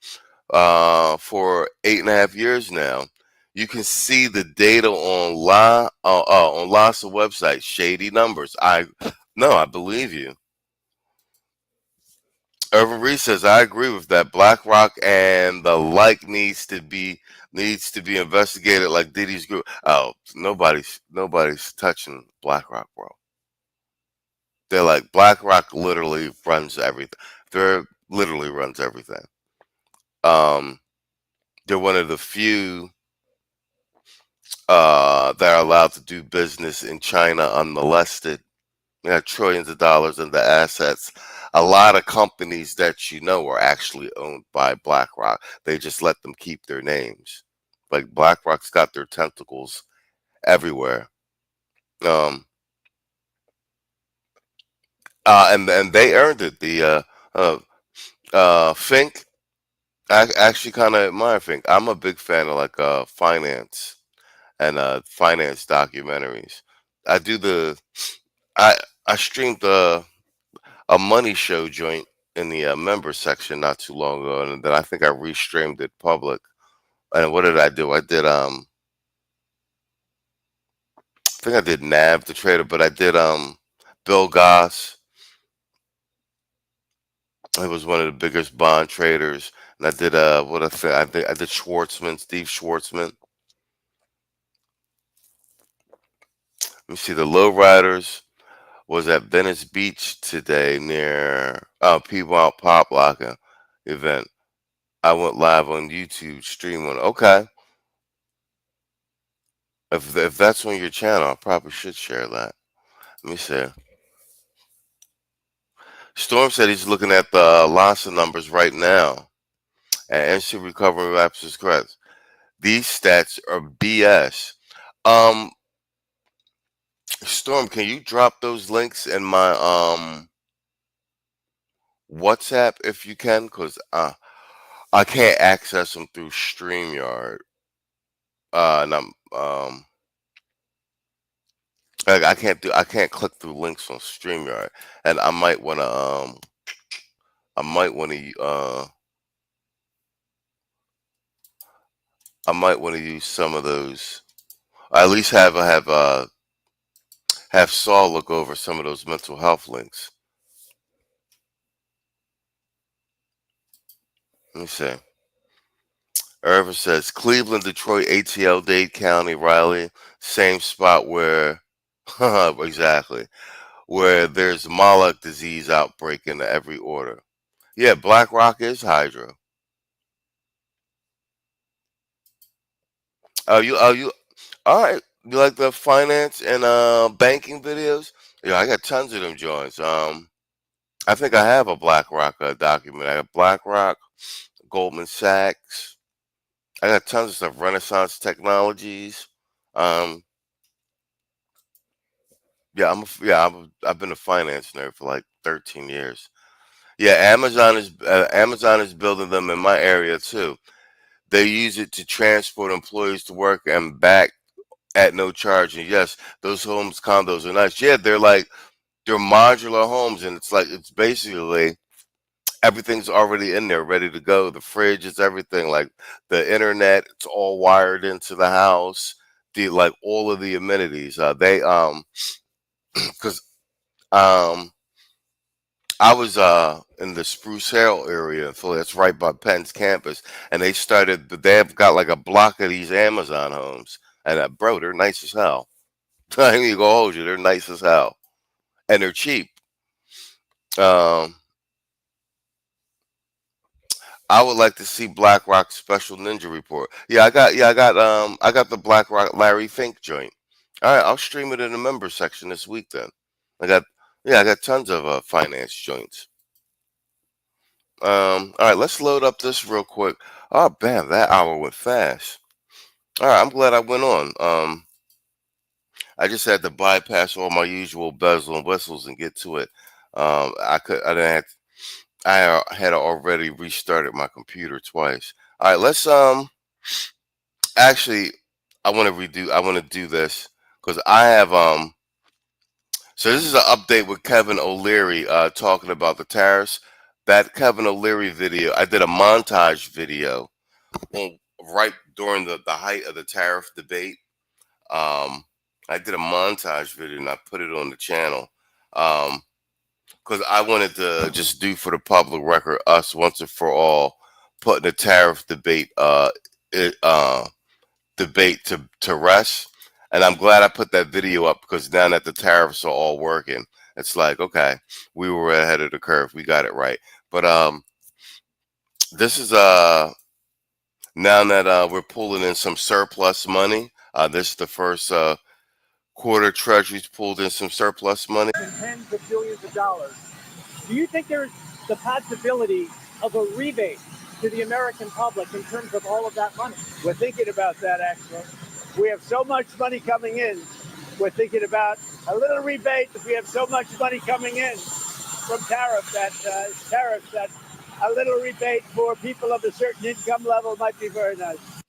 for 8.5 years now. You can see the data on LASA website, shady numbers. I believe you. Irvin Reese says, I agree with that. BlackRock and the like needs to be investigated like Diddy's group. Oh, nobody's touching BlackRock, bro. They're like BlackRock literally runs everything. They're literally runs everything. They're one of the few that are allowed to do business in China unmolested. They have trillions of dollars in the assets. A lot of companies that you know are actually owned by BlackRock. They just let them keep their names. Like BlackRock's got their tentacles everywhere. And they earned it. The Fink, I actually kind of admire Fink. I'm a big fan of like finance and finance documentaries. I do I streamed a money show joint in the member section not too long ago, and then I think I restreamed it public. And what did I do? I did I think I did Nav the trader, but I did Bill Goss. He was one of the biggest bond traders, and I did I did Schwartzman, Steve Schwartzman. Let me see, the lowriders was at Venice Beach today near Piedmont Pop Locker event. I went live on YouTube streaming. Okay. If that's on your channel, I probably should share that. Let me see. Storm said he's looking at the LASA numbers right now. And instant recovery raps is correct. These stats are BS. Storm, can you drop those links in my WhatsApp if you can? Because I can't access them through StreamYard. And I can't click through links on StreamYard, and I might want to use some of those. Or at least have Saul look over some of those mental health links. Let me see. Irvin says Cleveland, Detroit, ATL, Dade County, Raleigh, same spot where exactly where there's Moloch disease outbreak in every order. Yeah, BlackRock is Hydra. You all right? You like the finance and banking videos? Yeah, I got tons of them joints. I think I have a BlackRock document. I got BlackRock, Goldman Sachs. I got tons of stuff. Renaissance Technologies. Um, I've been a finance nerd for like 13 years. Yeah, Amazon is building them in my area too. They use it to transport employees to work and back at no charge. And yes, those condos are nice. Yeah, they're modular homes, and it's basically everything's already in there, ready to go. The fridge is everything, like the internet. It's all wired into the house. All of the amenities. Because I was in the Spruce Hill area in Philly. That's right by Penn's campus, and they have got like a block of these Amazon homes, and bro, they're nice as hell. I ain't gonna hold you, they're nice as hell, and they're cheap. Um, I would like to see BlackRock Special Ninja Report. I got the BlackRock Larry Fink joint. All right, I'll stream it in the members section this week. Then I got tons of finance joints. All right, let's load up this real quick. Oh, bam, that hour went fast. All right, I'm glad I went on. I just had to bypass all my usual bells and whistles and get to it. I didn't have. I had already restarted my computer twice. All right, let's actually, I want to do this because I have so this is an update with Kevin O'Leary talking about the tariffs. That Kevin O'Leary video, I did a montage video right during the height of the tariff debate. I did a montage video and I put it on the channel because I wanted to just do for the public record us once and for all putting the tariff debate debate to rest. And I'm glad I put that video up because now that the tariffs are all working, it's like, okay, we were ahead of the curve. We got it right. But this is now that we're pulling in some surplus money. This is the first quarter Treasury's pulled in some surplus money. Tens of billions of dollars. Do you think there's the possibility of a rebate to the American public in terms of all of that money? We're thinking about that, actually. We have so much money coming in. We're thinking about a little rebate if we have so much money coming in from tariffs that a little rebate for people of a certain income level might be very nice.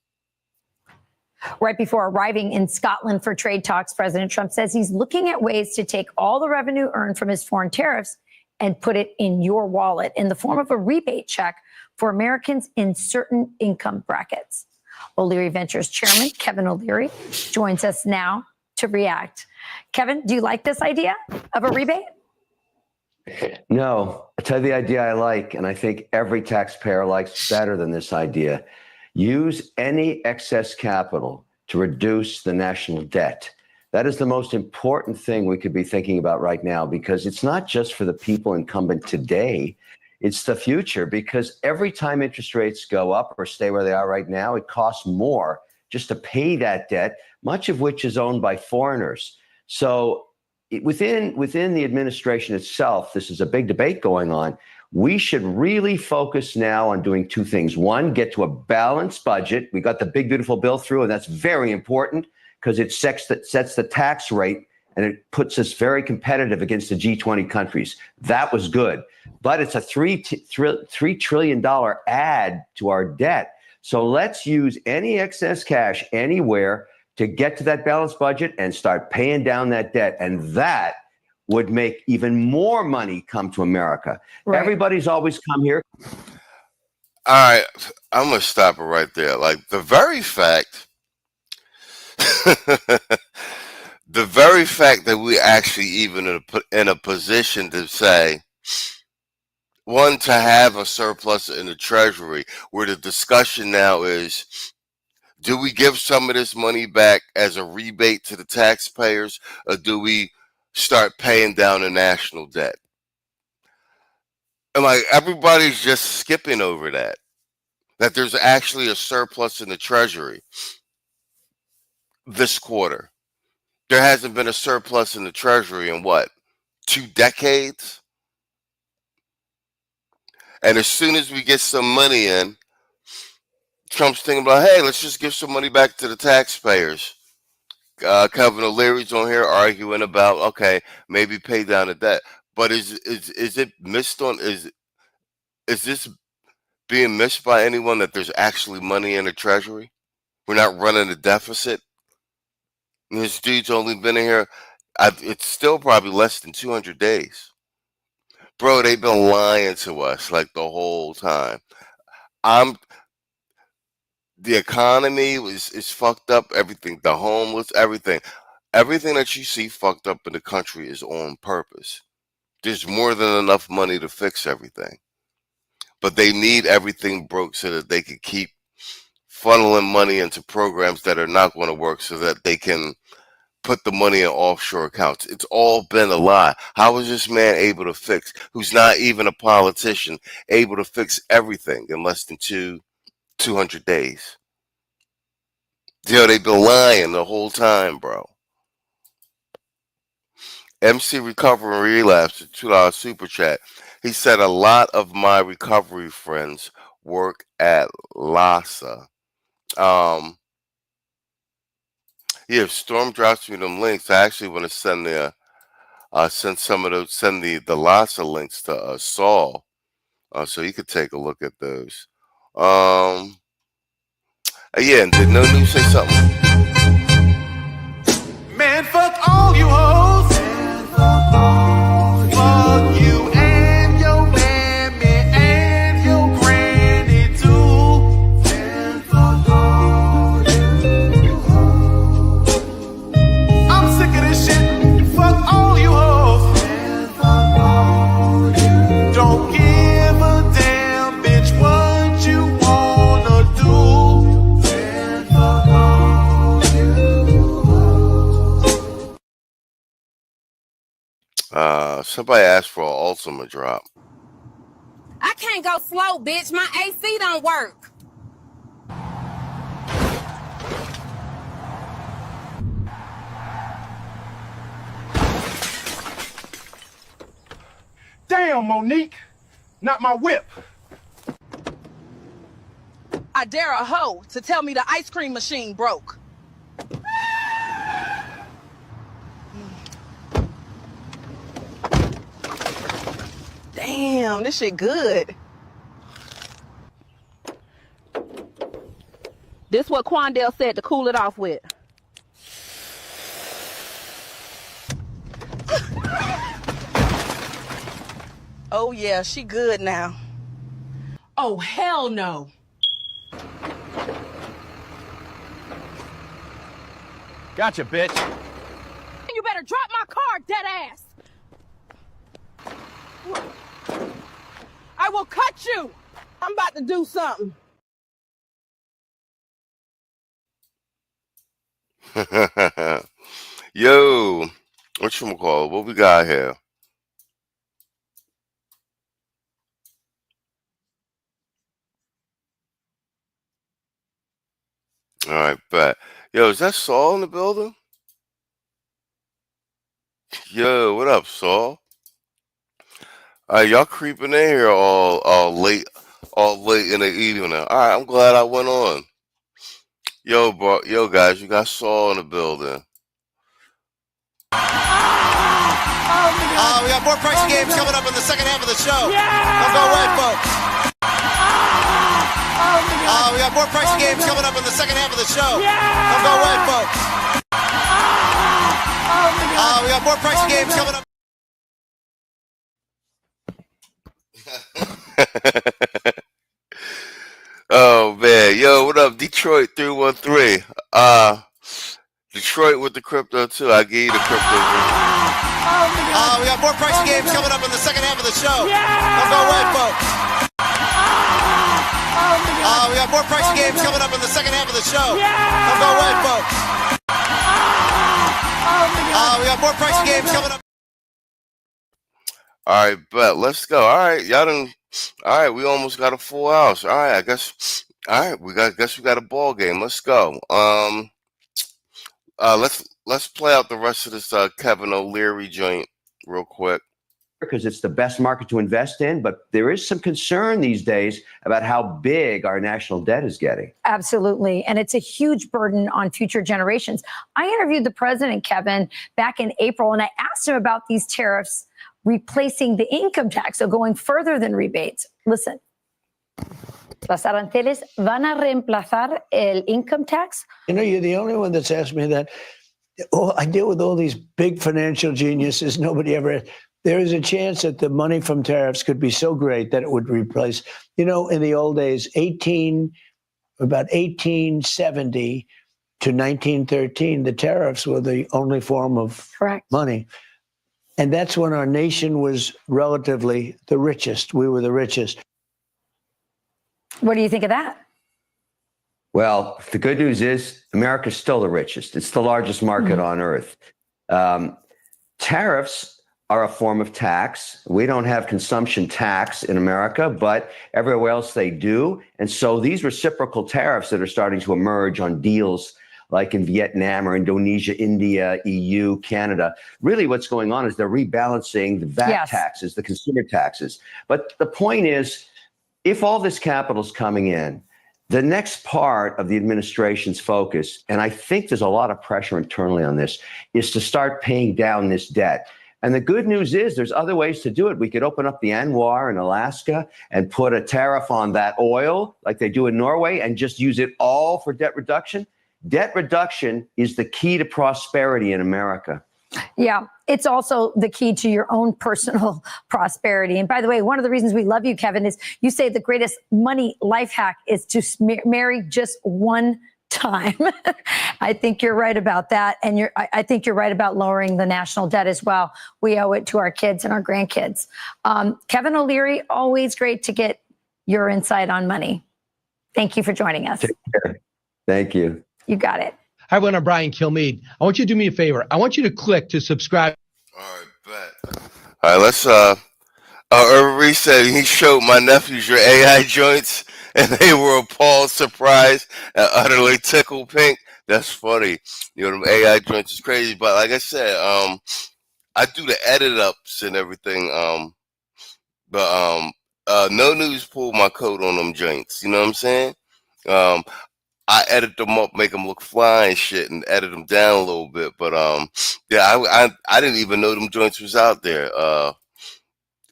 Right before arriving in Scotland for trade talks, President Trump says he's looking at ways to take all the revenue earned from his foreign tariffs and put it in your wallet in the form of a rebate check for Americans in certain income brackets. O'Leary Ventures Chairman Kevin O'Leary joins us now to react. Kevin, do you like this idea of a rebate? No, I tell you the idea I like, and I think every taxpayer likes better than this idea. Use any excess capital to reduce the national debt. That is the most important thing we could be thinking about right now, because it's not just for the people incumbent today, it's the future, because every time interest rates go up or stay where they are right now, it costs more just to pay that debt, much of which is owned by foreigners. So within the administration itself, this is a big debate going on. We should really focus now on doing two things. One, get to a balanced budget. We got the big, beautiful bill through, and that's very important because it sets the tax rate and it puts us very competitive against the G20 countries. That was good. But it's a $3 trillion add to our debt. So let's use any excess cash anywhere to get to that balanced budget and start paying down that debt. And that would make even more money come to America. Right. Everybody's always come here. All right, I'm going to stop it right there. Like the very fact the very fact that we actually even in a position to say, one, to have a surplus in the Treasury, where the discussion now is, do we give some of this money back as a rebate to the taxpayers, or do we start paying down the national debt? And like everybody's just skipping over that there's actually a surplus in the Treasury this quarter. There hasn't been a surplus in the Treasury in what, 2 decades? And as soon as we get some money in, Trump's thinking about, hey, let's just give some money back to the taxpayers. Kevin O'Leary's on here arguing about, okay, maybe pay down the debt. But is it missed on, is this being missed by anyone that there's actually money in the treasury? We're not running a deficit. And this dude's only been in here, it's still probably less than 200 days. Bro, they've been lying to us like the whole time. The economy is fucked up, everything, the homeless, everything. Everything that you see fucked up in the country is on purpose. There's more than enough money to fix everything. But they need everything broke so that they can keep funneling money into programs that are not going to work so that they can put the money in offshore accounts. It's all been a lie. How is this man able to fix, who's not even a politician, able to fix everything in less than 200 days? Yo, they've been lying the whole time, bro. MC Recover and Relapse, a $2 super chat. He said a lot of my recovery friends work at LASA. Yeah, if Storm drops me them links, I actually want to send the LASA links to Saul, so he could take a look at those. Yeah, and did No News say something? Man, fuck all you hoes. Fuck you and your mammy and your granny too. Man, fuck all you hoes. I'm sick of this shit. Fuck all you hoes. Man, fuck all you. Don't give a damn, bitch, what you wanna do. Man, fuck all you hoes. Somebody asked for an Ultima drop. I can't go slow, bitch. My AC don't work. Damn, Monique. Not my whip. I dare a hoe to tell me the ice cream machine broke. Damn, this shit good. This what Quandale said to cool it off with. Oh yeah, she good now. Oh hell no. Gotcha, bitch. You better drop my car, dead ass. I will cut you. I'm about to do something. Yo, whatchamacallit? What we got here? All right, bet. Yo, is that Saul in the building? Yo, what up, Saul? Y'all creeping in here all late in the evening. All right, I'm glad I went on. Yo, bro, yo, guys, you got Saul in the building. We got more pricey games coming up in the second half of the show. Don't go away, folks. We got more pricey games coming up in the second half of the show. Don't go away, folks. We got more pricey games coming up. Oh man, yo, what up, Detroit 313? Detroit with the crypto too. I gave you the crypto. We got more pricey games coming up in the second half of the show. Don't go away, folks. We got more pricey games coming up in the second half of the show. Don't go away, folks. We got more pricey games coming up. All right, bet. Let's go. All right, y'all done. All right, we almost got a full house. All right, I guess. All right, we got a ball game. Let's go. Let's play out the rest of this Kevin O'Leary joint real quick. because it's the best market to invest in, but there is some concern these days about how big our national debt is getting. Absolutely. And it's a huge burden on future generations. I interviewed the president, Kevin, back in April, and I asked him about these tariffs replacing the income tax, so going further than rebates. Listen. Las aranceles van a reemplazar el income tax? You know, you're the only one that's asked me that. Oh, I deal with all these big financial geniuses. Nobody ever. There is a chance that the money from tariffs could be so great that it would replace. You know, in the old days, about 1870 to 1913, the tariffs were the only form of money. And that's when our nation was relatively the richest. We were the richest. What do you think of that? Well, the good news is America's still the richest. It's the largest market on earth. Tariffs are a form of tax. We don't have consumption tax in America, but everywhere else they do. And so these reciprocal tariffs that are starting to emerge on deals like in Vietnam or Indonesia, India, EU, Canada, really what's going on is they're rebalancing the VAT taxes, the consumer taxes. But the point is, if all this capital is coming in, the next part of the administration's focus, and I think there's a lot of pressure internally on this, is to start paying down this debt. And the good news is there's other ways to do it. We could open up the ANWR in Alaska and put a tariff on that oil like they do in Norway and just use it all for debt reduction. Debt reduction is the key to prosperity in America. Yeah, it's also the key to your own personal prosperity. And by the way, one of the reasons we love you, Kevin, is you say the greatest money life hack is to marry just one time. I think you're right about that. And I think you're right about lowering the national debt as well. We owe it to our kids and our grandkids. Kevin O'Leary, always great to get your insight on money. Thank you for joining us. Take care. Thank you. You got it. Hi, everyone. I'm Brian Kilmeade. I want you to do me a favor. I want you to click to subscribe. All right, bet. All right, let's Reese said he showed my nephews your AI joints and they were appalled, surprised, and utterly tickled pink. That's funny. You know, them AI joints is crazy. But like I said, I do the edit ups and everything. But No News pulled my coat on them joints. You know what I'm saying? I edit them up, make them look fly and shit, and edit them down a little bit. But yeah, I didn't even know them joints was out there.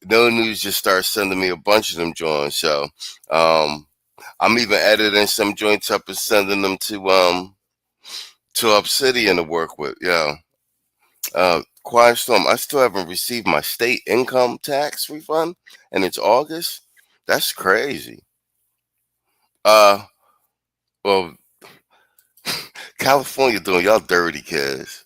No News just started sending me a bunch of them joints. So I'm even editing some joints up and sending them to Obsidian to work with. Yeah. Quiet Storm, I still haven't received my state income tax refund, and it's August. That's crazy. Well, California doing y'all dirty, kids.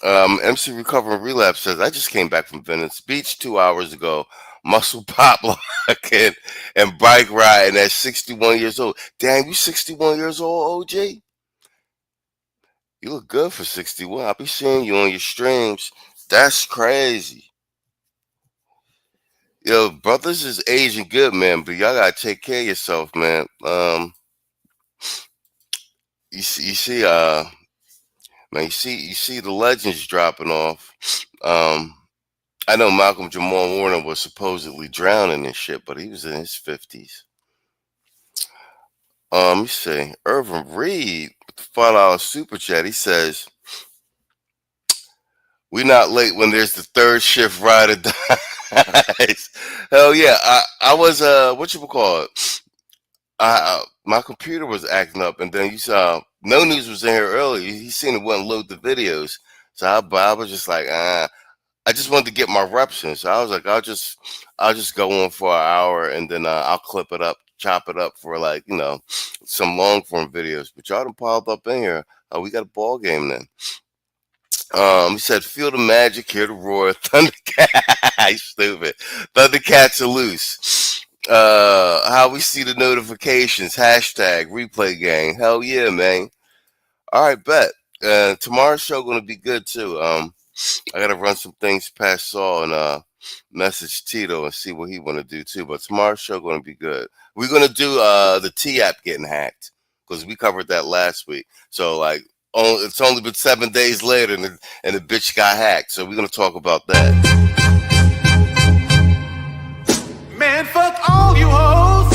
MC Recovering Relapse says, I just came back from Venice Beach 2 hours ago. Muscle pop locking and bike riding at 61 years old. Damn, you 61 years old, OJ? You look good for 61. I'll be seeing you on your streams. That's crazy. Yo, brothers is aging good, man, but y'all gotta take care of yourself, man. You see, man, you see the legends dropping off. I know Malcolm Jamal Warner was supposedly drowning and shit, but he was in his 50s. Let me see. Irvin Reed with the $5 super chat. He says, "We not late when there's the third shift ride or dies." Hell yeah! I was whatchamacallit? My computer was acting up, and then you saw No News was in here earlier. He seen it wouldn't load the videos, so I was just like, I just wanted to get my reps in. So I was like, I'll just go on for an hour, and then I'll clip it up, chop it up for like some long form videos. But y'all done piled up in here. We got a ball game then. He said, "Feel the magic, hear the roar. Thundercat, stupid. Thundercats are loose. How we see the notifications? Hashtag replay gang. Hell yeah, man. All right, bet. Tomorrow's show gonna be good too. I gotta run some things past Saul and message Tito and see what he wanna do too. But tomorrow's show gonna be good. We're gonna do the T app getting hacked because we covered that last week. So like, it's only been 7 days later and the bitch got hacked. So we're gonna talk about that. Man, fuck all you hoes.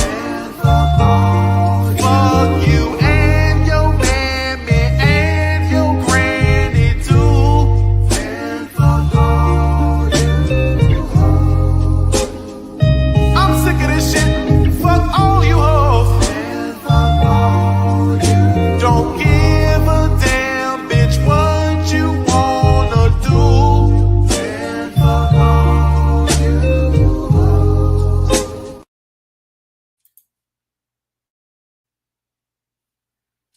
Fuck you and your mammy and your granny too. And fuck all you hoes. I'm sick of this shit. Fuck all you hoes. And fuck all you. Don't give a damn, bitch, what you wanna do. And fuck all you hoes.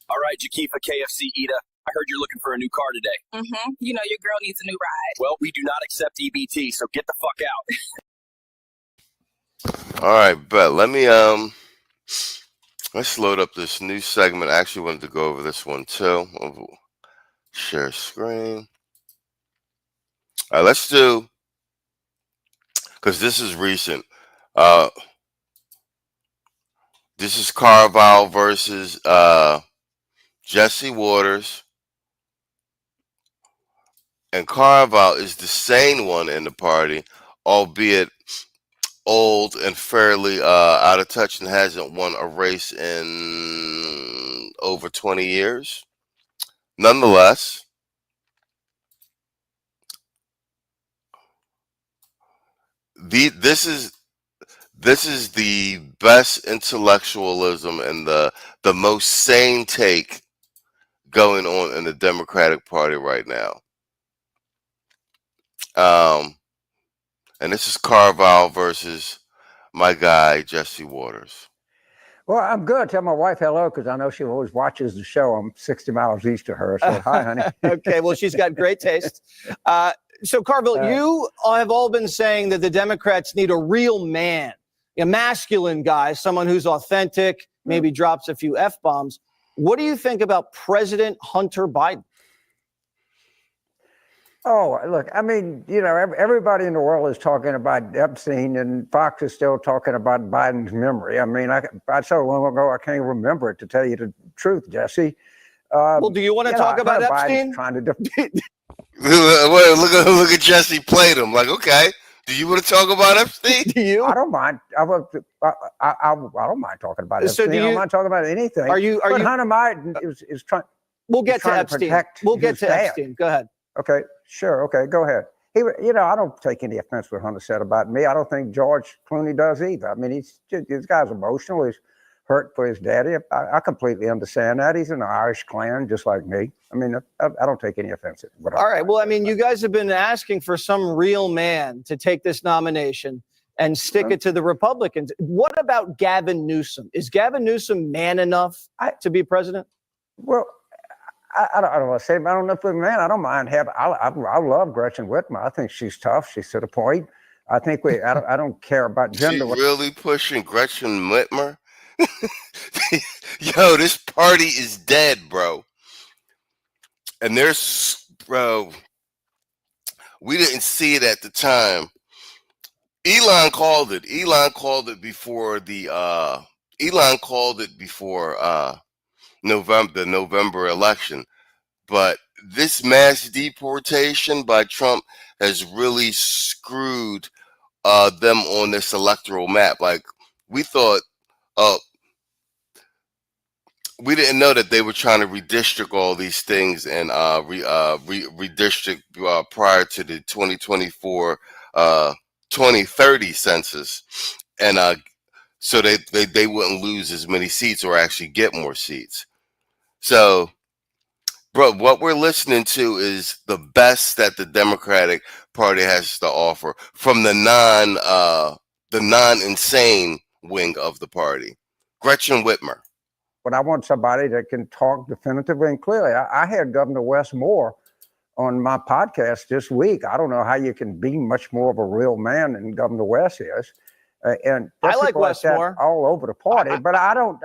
All right, Jakifa KFC Ida, I heard you're looking for a new car today. Mm-hmm. You know your girl needs a new ride. Well, we do not accept EBT, so get the fuck out. All right, bet. Let me let's load up this new segment. I actually wanted to go over this one too. Share screen. All right, let's do, because this is recent. This is Carval versus Jesse Waters. And Carval is the sane one in the party, albeit old and fairly out of touch and hasn't won a race in over 20 years. Nonetheless, this is the best intellectualism and the most sane take going on in the Democratic Party right now. And this is Carval versus my guy Jesse Waters. Well, I'm good. Tell my wife hello because I know she always watches the show. I'm 60 miles east of her. So hi, honey. Okay, well, she's got great taste. So, Carville, you have all been saying that the Democrats need a real man, a masculine guy, someone who's authentic, maybe drops a few F-bombs. What do you think about President Hunter Biden? Oh, look, I mean, you know, everybody in the world is talking about Epstein, and Fox is still talking about Biden's memory. I mean, I so long ago, I can't even remember it, to tell you the truth, Jesse. Well, do you want to talk about Epstein? Trying to look at Jesse played him. Like, okay, do you want to talk about Epstein? Do you? I don't mind. I don't mind talking about So Epstein. I don't mind talking about anything. Are you? But Hunter Biden is trying. We'll get to Epstein. We'll get to Epstein. Go ahead. Okay, sure. Okay, go ahead. You know, I don't take any offense what Hunter said about me. I don't think George Clooney does either. I mean, this guy's emotional. He's hurt for his daddy. I completely understand that. He's in the Irish clan, just like me. I mean, I don't take any offense at what All right. Well, I mean, you guys have been asking for some real man to take this nomination and stick it to the Republicans. What about Gavin Newsom? Is Gavin Newsom man enough to be president? Well, I don't want to say, I don't know if we're man. I don't mind having. I love Gretchen Whitmer. I think she's tough. She's to the point. I think I don't care about gender. She really pushing Gretchen Whitmer. Yo, this party is dead, bro. And bro, we didn't see it at the time. Elon called it. Elon called it before the the November election. But this mass deportation by Trump has really screwed them on this electoral map. Like, we thought, we didn't know that they were trying to redistrict all these things and redistrict prior to the 2024 2030 census, and so they wouldn't lose as many seats or actually get more seats. So, bro, what we're listening to is the best that the Democratic Party has to offer from the non-insane wing of the party. Gretchen Whitmer. But I want somebody that can talk definitively and clearly. I had Governor Wes Moore on my podcast this week. I don't know how you can be much more of a real man than Governor Wes is. And I like Wes Moore all over the party, but I don't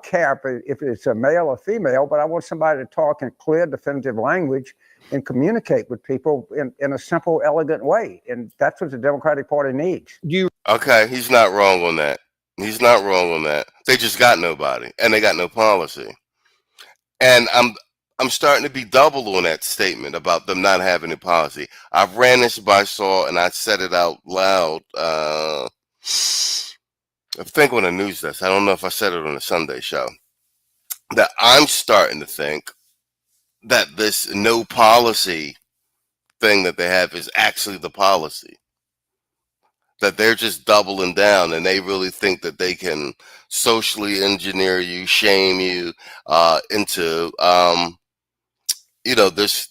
care if it's a male or female, but I want somebody to talk in clear, definitive language and communicate with people in a simple, elegant way. And that's what the Democratic Party needs. Okay, he's not wrong on that. He's not wrong on that. They just got nobody, and they got no policy. And I'm starting to be double on that statement about them not having a policy. I've ran this by Saul and I said it out loud. I think on the news desk. I don't know if I said it on the Sunday show. That I'm starting to think that this no policy thing that they have is actually the policy. That they're just doubling down and they really think that they can socially engineer you, shame you into this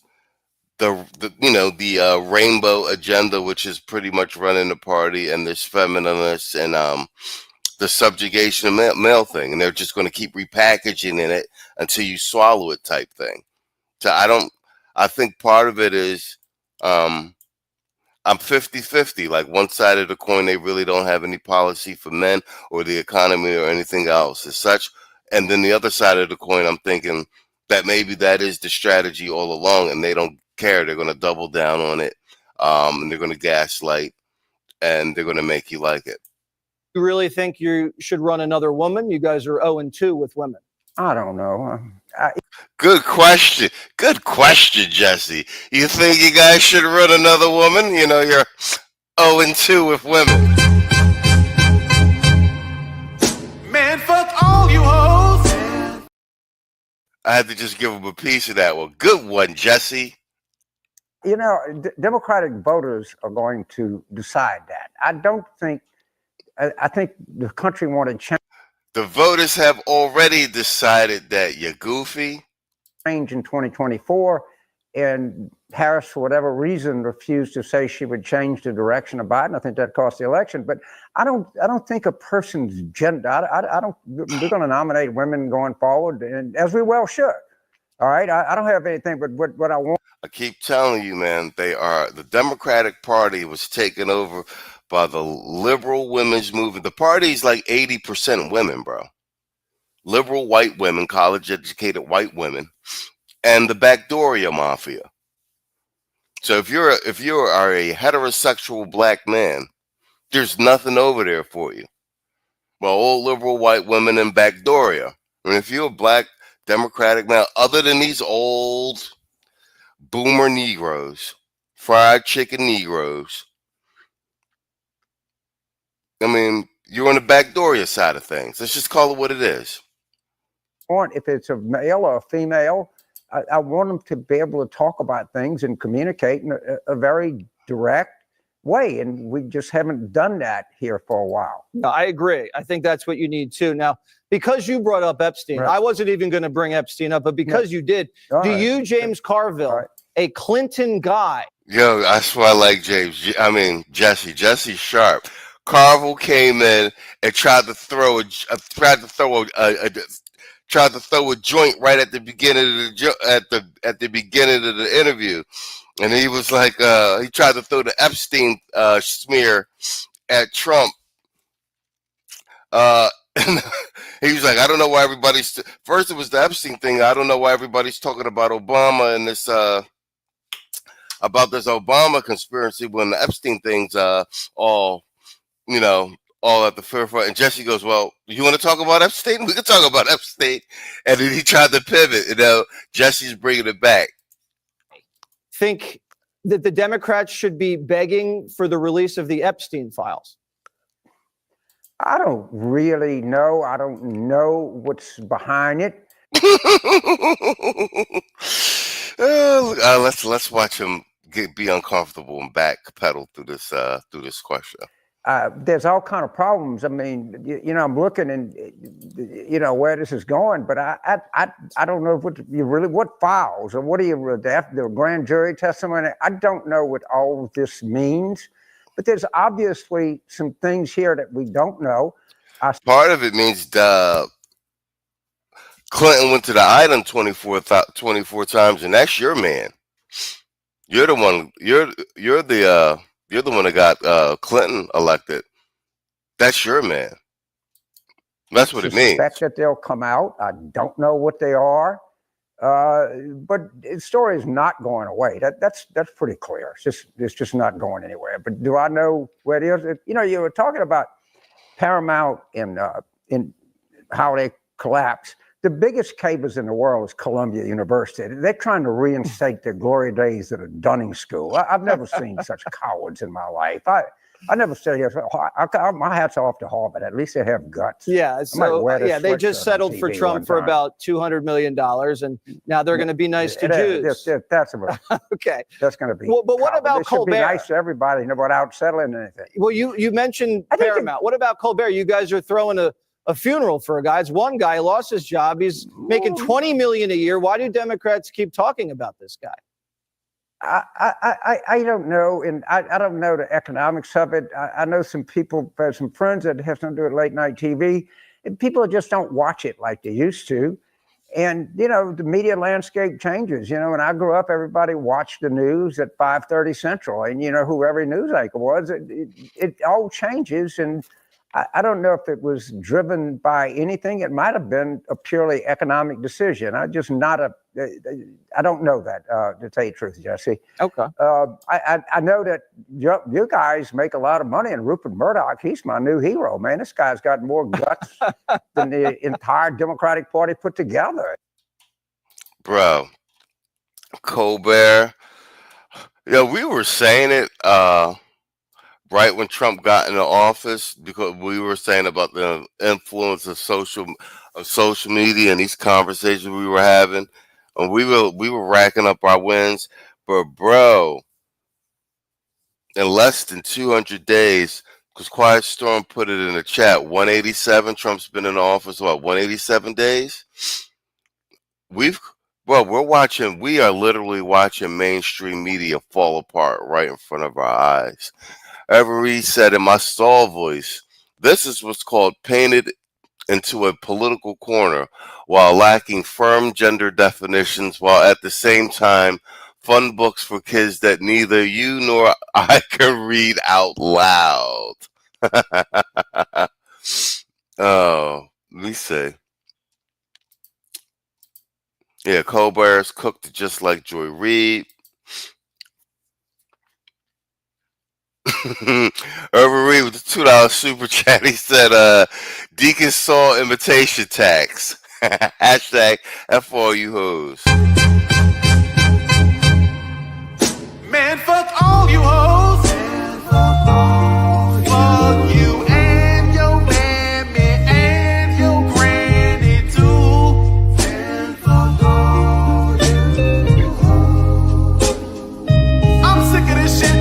the rainbow agenda, which is pretty much running the party, and this feminist and the subjugation of male thing, and they're just going to keep repackaging in it until you swallow it type thing. So I think part of it is I'm 50-50. Like one side of the coin, they really don't have any policy for men or the economy or anything else as such. And then the other side of the coin, I'm thinking that maybe that is the strategy all along and they don't care. They're going to double down on it. And they're going to gaslight and they're going to make you like it. You really think you should run another woman? You guys are 0-2 with women. I don't know. Good question. Good question, Jesse. You think you guys should run another woman? You know, you're 0-2 with women. Man, fuck all you hoes. I had to just give him a piece of that one. Good one, Jesse. You know, Democratic voters are going to decide that. I think the country wanted change. The voters have already decided that you're goofy. Change in 2024, and Harris, for whatever reason, refused to say she would change the direction of Biden. I think that cost the election. But I don't think a person's gender. We're going to nominate women going forward, and as we well should. All right. I don't have anything but what I want. I keep telling you, man, the Democratic Party was taken over by the liberal women's movement. The party's like 80% women, bro. Liberal white women, college-educated white women, and the backdooria mafia. So if you are a heterosexual black man, there's nothing over there for you. Well, old liberal white women and backdooria. And if you're a black Democratic male, other than these old boomer Negroes, fried chicken Negroes, I mean, you're on the backdooria side of things. Let's just call it what it is. If it's a male or a female, I want them to be able to talk about things and communicate in a very direct way. And we just haven't done that here for a while. No, I agree. I think that's what you need too. Now, because you brought up Epstein, right. I wasn't even going to bring Epstein up, but because you did, you, James Carville, a Clinton guy? Yo, that's why I like James. I mean, Jesse Sharp. Carville came in and tried to throw a joint right at the beginning of the beginning of the interview, and he was like, he tried to throw the Epstein smear at Trump. And he was like, I don't know why everybody's first. It was the Epstein thing. I don't know why everybody's talking about Obama and this about this Obama conspiracy when the Epstein thing's all at the forefront. And Jesse goes, well, you want to talk about Epstein? We can talk about Epstein. And then he tried to pivot. Jesse's bringing it back. Think that the Democrats should be begging for the release of the Epstein files? I don't really know. I don't know what's behind it. Let's watch him be uncomfortable and backpedal through this question. There's all kind of problems. I mean, I'm looking and where this is going, but I don't know what files or what do you the grand jury testimony. I don't know what all of this means, but there's obviously some things here that we don't know. Part of it means Clinton went to the island 24 times, and that's your man. You're the one. You're the one that got Clinton elected. That's your man. That's what it means. I suspect that they'll come out. I don't know what they are, but the story is not going away. That's pretty clear. It's just not going anywhere. But do I know where it is? You were talking about Paramount in how they collapsed. the biggest cavers in the world is Columbia University. They're trying to reinstate the glory days of the Dunning School. I've never seen such cowards in my life. I never say yes. My hat's off to Harvard. At least they have guts. Yeah, so they just settled for Trump for about $200 million, and now they're going to be nice to Jews. That's okay. That's going to be. Well, but what about Colbert? Be nice to everybody, without settling anything. Well, you mentioned Paramount. What about Colbert? You guys are throwing a funeral for a guy. It's one guy lost his job. He's making $20 million a year. Why do Democrats keep talking about this guy? I don't know, and I don't know the economics of it. I know some people, some friends that have something to do with late night TV, and people just don't watch it like they used to. And the media landscape changes. When I grew up, everybody watched the news at 5:30 Central, and who every news anchor was. It all changes, and I don't know if it was driven by anything. It might have been a purely economic decision. I don't know that, to tell you the truth, Jesse. Okay. I know that you guys make a lot of money, and Rupert Murdoch, he's my new hero, man. This guy's got more guts than the entire Democratic Party put together. Bro, Colbert. We were saying it right when Trump got into office, because we were saying about the influence of social media and these conversations we were having, and we were racking up our wins. But bro, in less than 200 days, because Quiet Storm put it in the chat, 187. Trump's been in office 187 days. We are literally watching mainstream media fall apart right in front of our eyes. Every said in my stall voice, this is what's called painted into a political corner while lacking firm gender definitions, while at the same time fun books for kids that neither you nor I can read out loud. Oh, let me see. Yeah, Colbert's cooked just like Joy Reid. Irvin Reed with the $2 super chat. He said, Deacon Saul invitation tax. Hashtag F all you hoes. Man, fuck all you hoes. Fuck you and your mammy and your granny too. Man, fuck all you hoes. I'm sick of this shit.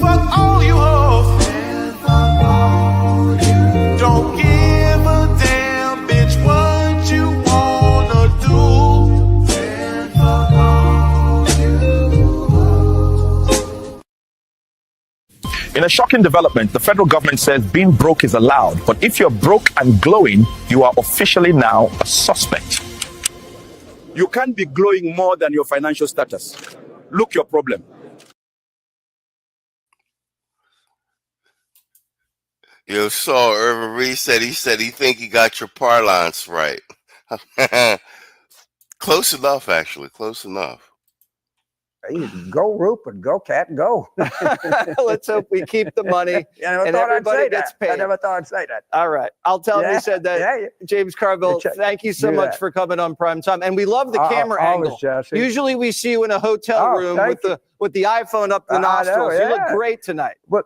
Fuck all you hoes. Man, fuck all you. Don't give a damn, bitch, what you wanna do. Man, fuck all you hoes. In a shocking development, the federal government says being broke is allowed, but if you're broke and glowing, you are officially now a suspect. You can't be glowing more than your financial status. Look your problem. Saul, Irvin Reed said he think he got your parlance right. Close enough, actually. Close enough. Go Rupert, go Cat, go. Let's hope we keep the money and everybody gets paid. I never thought I'd say that. All right. I'll tell him you said that. Yeah. James Carville, thank you so much for coming on Prime Time. And we love the camera angle. Jesse. Usually we see you in a hotel room with the iPhone up the nostrils. You look great tonight. But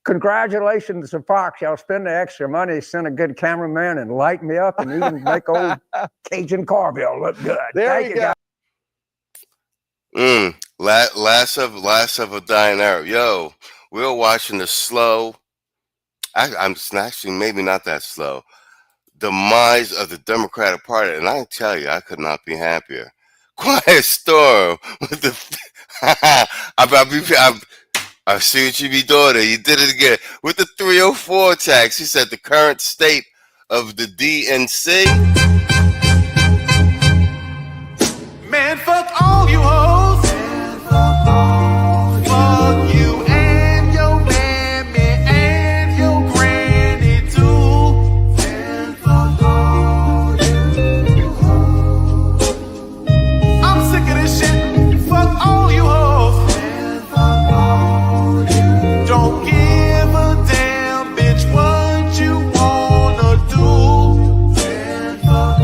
congratulations to Fox. Y'all spend the extra money, send a good cameraman and light me up and even make old Cajun Carville look good. There you go. Last of a dying Arab. Yo, we were watching the slow. I'm actually maybe not that slow. Demise of the Democratic Party, and I can tell you, I could not be happier. Quiet Storm with the. I see what you be doing there. You did it again with the 304 tax. He said the current state of the DNC. Man, fuck all you hoes. Fuck you and your mammy and your granny too. Man, fuck all you hoes. I'm sick of this shit. Fuck all you hoes. Man, fuck all you. Don't give a damn, bitch, what you wanna do. Man, fuck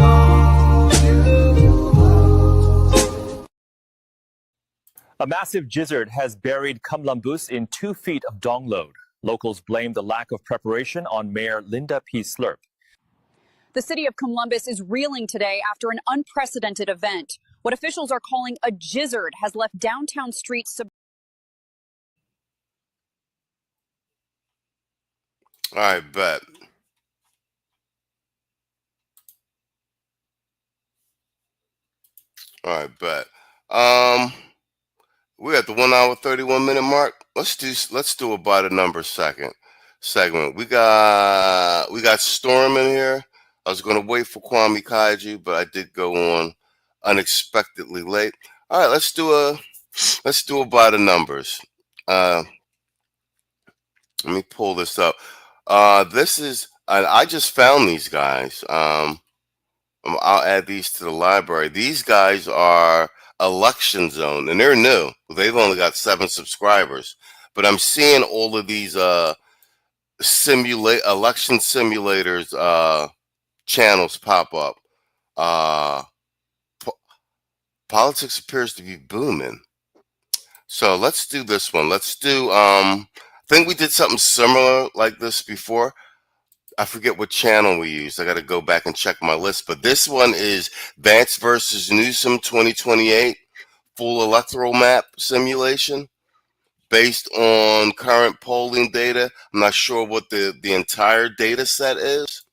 A massive gizzard has buried Kamlambus in 2 feet of dong load. Locals blame the lack of preparation on Mayor Linda P. Slurp. The city of Columbus is reeling today after an unprecedented event. What officials are calling a gizzard has left downtown streets. All right, bet. All right, bet. We're at the 1 hour 31 minute mark. Let's do a by the number segment. We got Storm in here. I was gonna wait for Kwame Kaiju, but I did go on unexpectedly late. All right, let's do a by the numbers. Let me pull this up. This is I just found these guys. I'll add these to the library. These guys are Election Zone, and they're new. They've only got 7 subscribers, but I'm seeing all of these election simulators channels pop up. Politics appears to be booming. So let's do this one. Let's do I think we did something similar like this before. I forget what channel we used. I got to go back and check my list. But this one is Vance versus Newsom 2028 full electoral map simulation based on current polling data. I'm not sure what the entire data set is.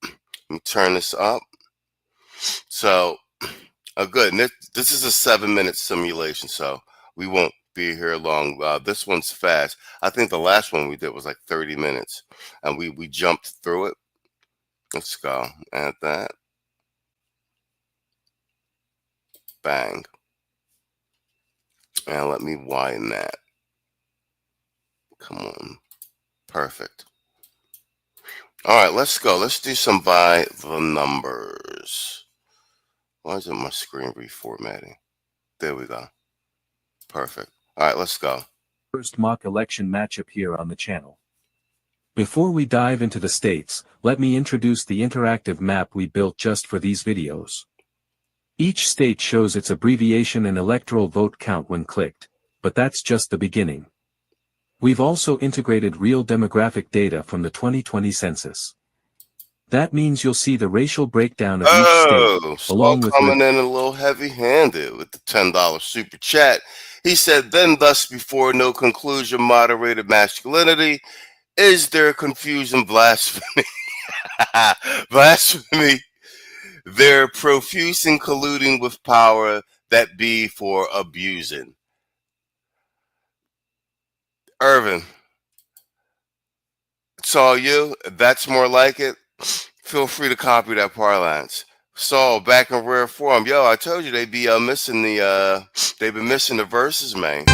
Let me turn this up. So, good. And this is a 7-minute simulation, so we won't be here long. This one's fast. I think the last one we did was like 30 minutes, and we jumped through it. Let's go. Add that. Bang. And let me widen that. Come on. Perfect. All right, let's go. Let's do some by the numbers. Why isn't my screen reformatting? There we go. Perfect. All right, let's go. First mock election matchup here on the channel. Before we dive into the states, let me introduce the interactive map we built just for these videos. Each state shows its abbreviation and electoral vote count when clicked, but that's just the beginning. We've also integrated real demographic data from the 2020 census. That means you'll see the racial breakdown of each state, along with coming in a little heavy-handed with the $10 super chat. He said, then thus before no conclusion moderated masculinity, is there confusion blasphemy? Blasphemy. They're profuse in colluding with power that be for abusing. Irvin, it's all you. That's more like it. Feel free to copy that parlance. Saul, back in rare form. Yo, I told you they'd be missing the they've been missing the verses, man.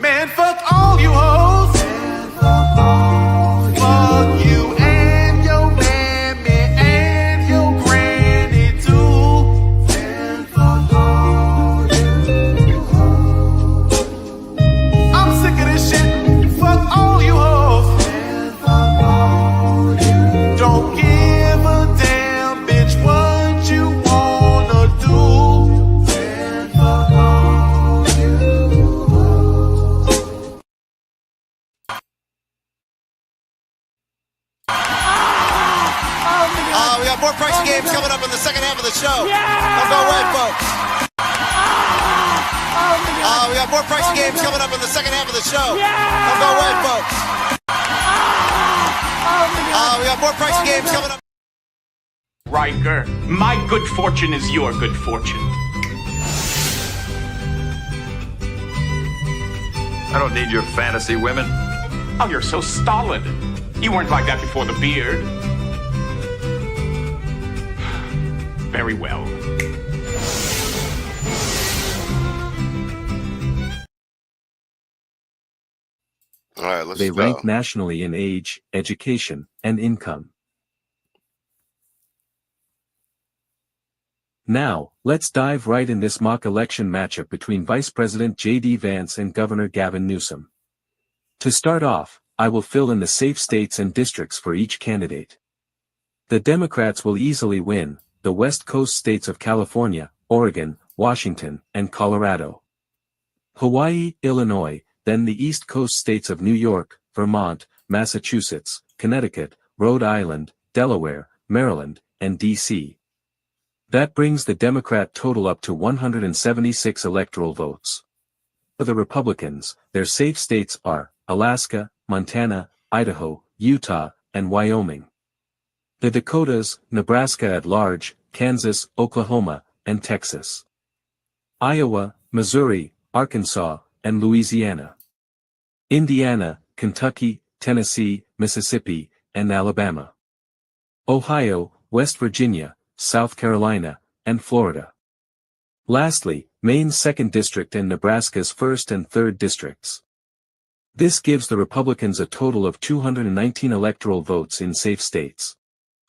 Man, fuck all you hoes. Fuck you and your mammy and your granny too. And fuck all you hoes. I'm sick of this shit. Fuck all you hoes. And fuck all you. Don't give a damn, bitch, what you wanna do. And fuck all you hoes. We got more pricey games coming up in the second half of the show. Don't go away, folks. We got more pricey games coming up in the second half of the show. Don't go away, folks. We got more pricey games coming up. Riker, my good fortune is your good fortune. I don't need your fantasy women. Oh, you're so stolid. You weren't like that before the beard. Very well. All right, let's They go. rank nationally in age, education, and income. Now, let's dive right in this mock election matchup between Vice President J.D. Vance and Governor Gavin Newsom. To start off, I will fill in the safe states and districts for each candidate. The Democrats will easily win, the West Coast states of California, Oregon, Washington, and Colorado. Hawaii, Illinois, then the East Coast states of New York, Vermont, Massachusetts, Connecticut, Rhode Island, Delaware, Maryland, and D.C. That brings the Democrat total up to 176 electoral votes. For the Republicans, their safe states are Alaska, Montana, Idaho, Utah, and Wyoming. The Dakotas, Nebraska at large, Kansas, Oklahoma, and Texas. Iowa, Missouri, Arkansas, and Louisiana. Indiana, Kentucky, Tennessee, Mississippi, and Alabama. Ohio, West Virginia, South Carolina, and Florida. Lastly, Maine's 2nd District and Nebraska's 1st and 3rd Districts. This gives the Republicans a total of 219 electoral votes in safe states.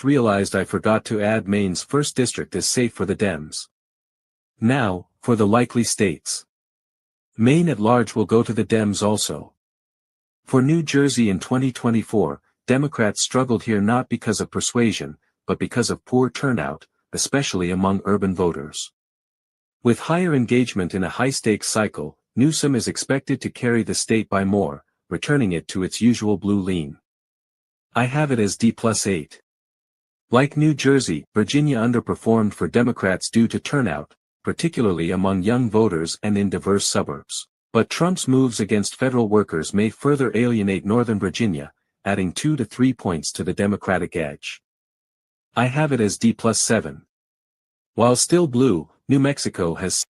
Realized I forgot to add Maine's 1st District is safe for the Dems. Now, for the likely states. Maine at large will go to the Dems also. For New Jersey in 2024, Democrats struggled here not because of persuasion, but because of poor turnout, especially among urban voters. With higher engagement in a high-stakes cycle, Newsom is expected to carry the state by more, returning it to its usual blue lean. I have it as D+8. Like New Jersey, Virginia underperformed for Democrats due to turnout, particularly among young voters and in diverse suburbs. But Trump's moves against federal workers may further alienate Northern Virginia, adding 2 to 3 points to the Democratic edge. I have it as D+7. While still blue, New Mexico has.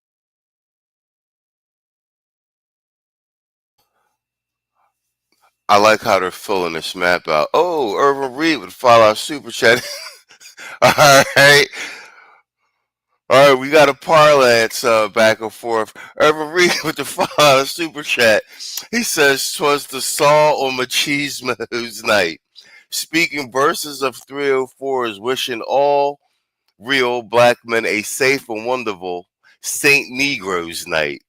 I like how they're filling this map out. Oh, Irvin Reed would follow our super chat. All right. All right, we got a parlay back and forth. Irvin Reed with the follow super chat. He says, "'Twas the Saul on Machismo's night." Speaking verses of 304 is wishing all real black men a safe and wonderful Saint Negro's night.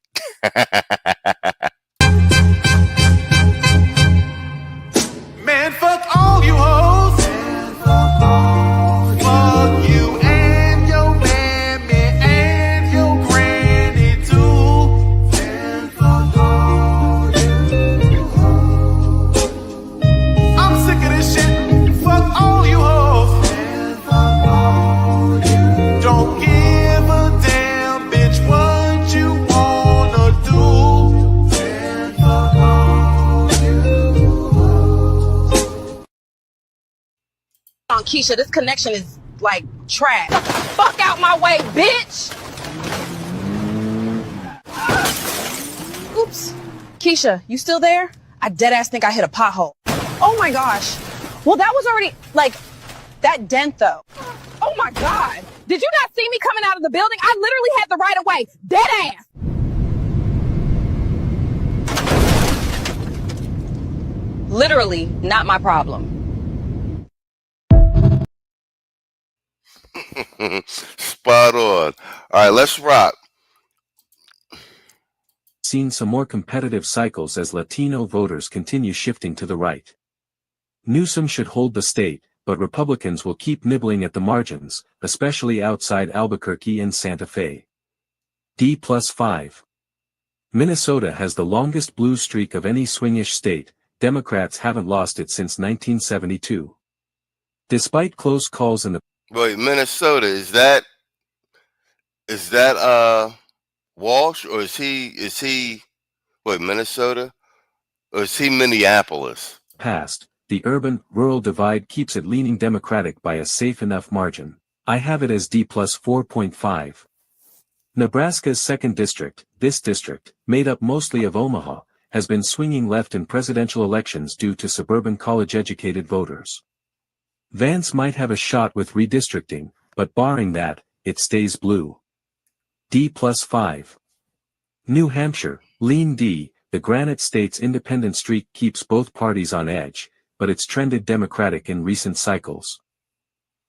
Man, fuck all you hoes. Fuck you and your mammy and your granny too. I'm sick of this shit. Fuck all you hoes. Don't give a damn, bitch, what you wanna do. On Keisha, this connection is like trash. Fuck out my way, bitch! Oops. Keisha, you still there? I deadass think I hit a pothole. Oh my gosh. Well, that was already, like, that dent though. Oh my God. Did you not see me coming out of the building? I literally had the right of way. Deadass. Literally not my problem. Spot on. All right, let's rock. Seen some more competitive cycles as Latino voters continue shifting to the right. Newsom should hold the state, but Republicans will keep nibbling at the margins, especially outside Albuquerque and Santa Fe. D+5. Minnesota has the longest blue streak of any swingish state. Democrats haven't lost it since 1972. Despite close calls in the Wait, Minnesota, is that Walsh, or is he wait, Minnesota? Or is he Minneapolis? past, the urban-rural divide keeps it leaning Democratic by a safe enough margin. I have it as D+4.5. Nebraska's 2nd District, this district, made up mostly of Omaha, has been swinging left in presidential elections due to suburban college-educated voters. Vance might have a shot with redistricting, but barring that, it stays blue. D+5. New Hampshire, lean D, the Granite State's independent streak keeps both parties on edge, but it's trended Democratic in recent cycles.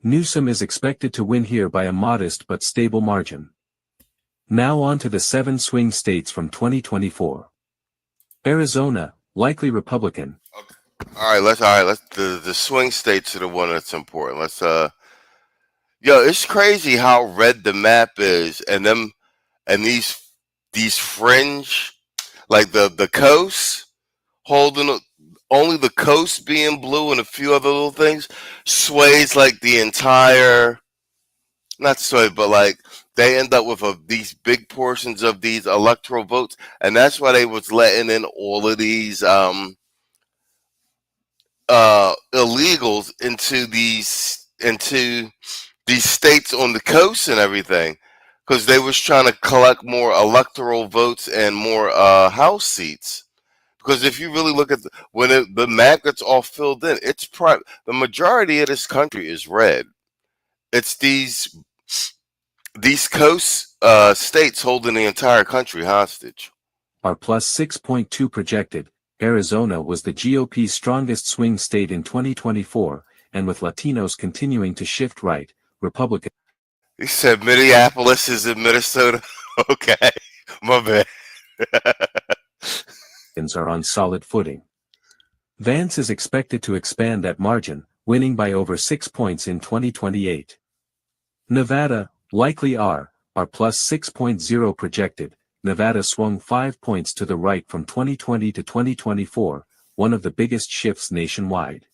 Newsom is expected to win here by a modest but stable margin. Now on to the 7 swing states from 2024. Arizona, likely Republican. All right, let's the swing states are the one that's important. Let's Yo, it's crazy how red the map is, and these fringe, like the coast holding only the coast being blue and a few other little things sways like the entire, not sway, but like they end up with these big portions of these electoral votes, and that's why they was letting in all of these illegals into these states on the coast and everything, because they was trying to collect more electoral votes and more house seats. Because if you really look at the map gets all filled in, the majority of this country is red. It's these coast states holding the entire country hostage. Our plus 6.2 projected. Arizona was the GOP's strongest swing state in 2024, and with Latinos continuing to shift right, Republicans He said Minneapolis is in Minnesota. Okay, my bad. are on solid footing. Vance is expected to expand that margin, winning by over 6 points in 2028. Nevada, likely our plus 6.0 projected. Nevada swung 5 points to the right from 2020 to 2024, one of the biggest shifts nationwide.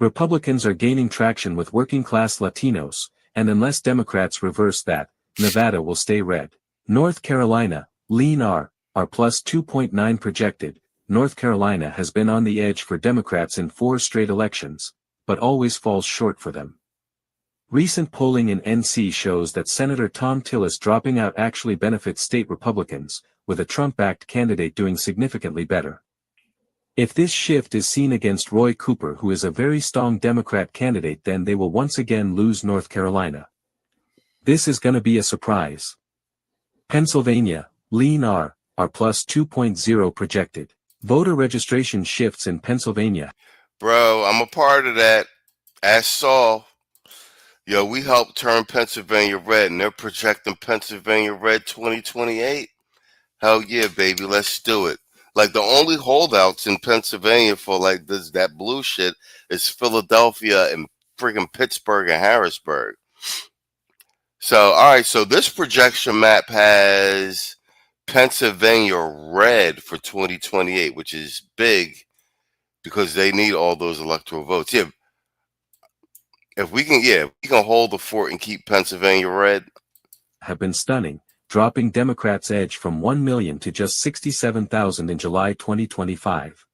Republicans are gaining traction with working-class Latinos, and unless Democrats reverse that, Nevada will stay red. North Carolina, lean R plus 2.9 projected. North Carolina has been on the edge for Democrats in 4 straight elections, but always falls short for them. Recent polling in NC shows that Senator Tom Tillis dropping out actually benefits state Republicans, with a Trump-backed candidate doing significantly better. If this shift is seen against Roy Cooper, who is a very strong Democrat candidate, then they will once again lose North Carolina. This is gonna be a surprise. Pennsylvania, lean R plus 2.0 projected. Voter registration shifts in Pennsylvania. Bro, I'm a part of that. As Saul. Yo, we helped turn Pennsylvania red, and they're projecting Pennsylvania red 2028. Hell yeah, baby, let's do it. Like, the only holdouts in Pennsylvania for like that blue shit is Philadelphia and freaking Pittsburgh and Harrisburg. So, all right, so this projection map has Pennsylvania red for 2028, which is big because they need all those electoral votes. Yeah. If we can hold the fort and keep Pennsylvania red. Have been stunning, dropping Democrats' edge from 1 million to just 67,000 in July 2025.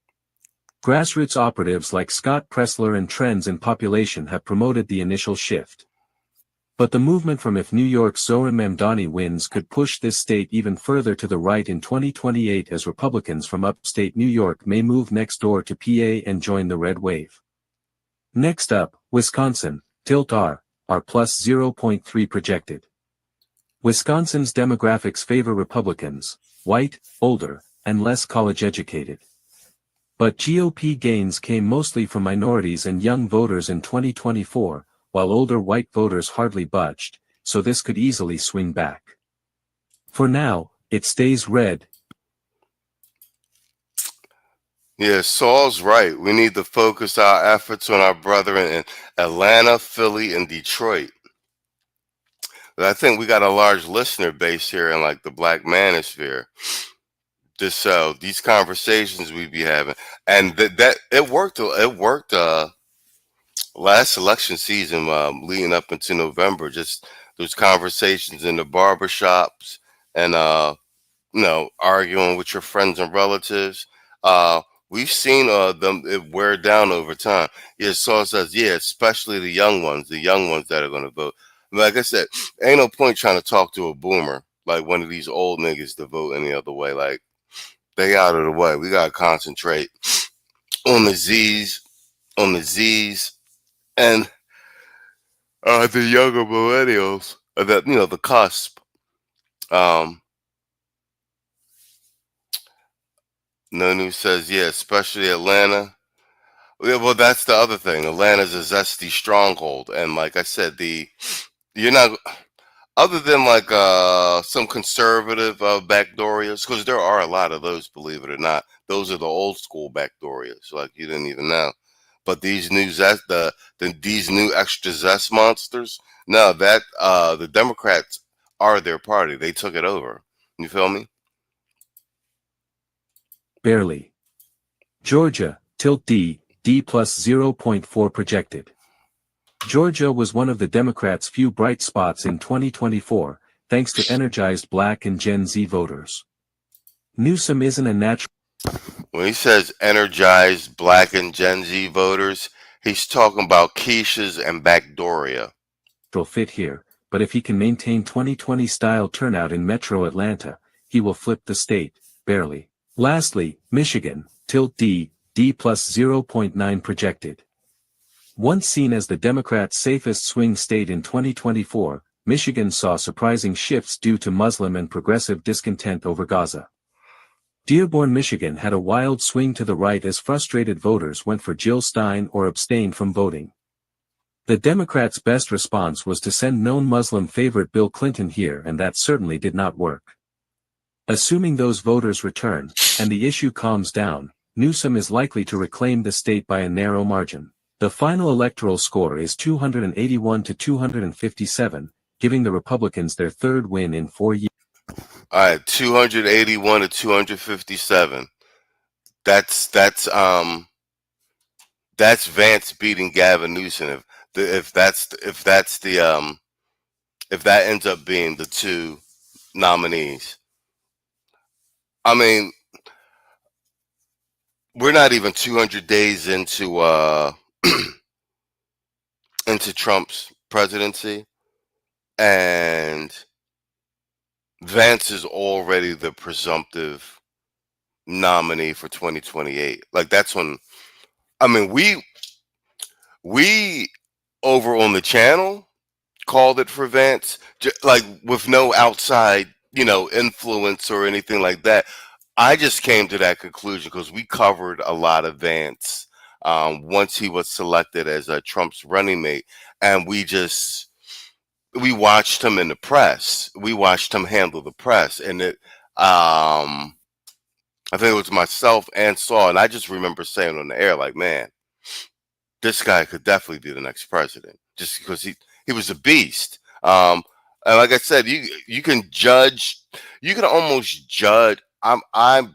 Grassroots operatives like Scott Pressler and trends in population have promoted the initial shift. But the movement from if New York's Zohar Mamdani wins could push this state even further to the right in 2028, as Republicans from upstate New York may move next door to PA and join the red wave. Next up, Wisconsin, tilt R plus 0.3 projected. Wisconsin's demographics favor Republicans, white, older, and less college-educated. But GOP gains came mostly from minorities and young voters in 2024, while older white voters hardly budged, so this could easily swing back. For now, it stays red. Yeah, Saul's right. We need to focus our efforts on our brethren in Atlanta, Philly, and Detroit. But I think we got a large listener base here in like the Black Manosphere. Just these conversations we be having, and that it worked. It worked. Last election season, leading up into November, just those conversations in the barbershops and arguing with your friends and relatives. We've seen them it wear down over time. Yeah, Saul says, yeah, especially the young ones that are going to vote. Like I said, ain't no point trying to talk to a boomer, like one of these old niggas, to vote any other way. Like, they out of the way. We got to concentrate on the Z's, and the younger millennials, that, the cusp. Nonu says, yeah, especially Atlanta. Yeah, well, that's the other thing. Atlanta's a zesty stronghold, and like I said, you're not, other than like some conservative backdoorias, because there are a lot of those, believe it or not. Those are the old school backdoorias, like you didn't even know. But these new these new extra zest monsters, no, that the Democrats are their party. They took it over. You feel me? Barely. Georgia, tilt D, D plus 0.4 projected. Georgia was one of the Democrats' few bright spots in 2024, thanks to energized Black and Gen Z voters. Newsom isn't a natural. When he says energized Black and Gen Z voters, he's talking about Keisha's and Backdoria. Fit here, but if he can maintain 2020 style turnout in Metro Atlanta, he will flip the state, barely. Lastly, Michigan, tilt D, D plus 0.9 projected. Once seen as the Democrats' safest swing state in 2024, Michigan saw surprising shifts due to Muslim and progressive discontent over Gaza. Dearborn, Michigan had a wild swing to the right as frustrated voters went for Jill Stein or abstained from voting. The Democrats' best response was to send known Muslim favorite Bill Clinton here, and that certainly did not work. Assuming those voters return, and the issue calms down, Newsom is likely to reclaim the state by a narrow margin. The final electoral score is 281 to 257, giving the Republicans their third win in 4 years. All right, 281 to 257. That's Vance beating Gavin Newsom. If that ends up being the two nominees. I mean, we're not even 200 days into into Trump's presidency, and Vance is already the presumptive nominee for 2028. Like, that's when, I mean, we over on the channel called it for Vance, like with no outside, influence or anything like that. I just came to that conclusion because we covered a lot of Vance once he was selected as Trump's running mate, and we watched him in the press. We watched him handle the press, and I think it was myself and Saul, and I just remember saying on the air, like, man, this guy could definitely be the next president, just because he was a beast. And like I said, you can almost judge. I'm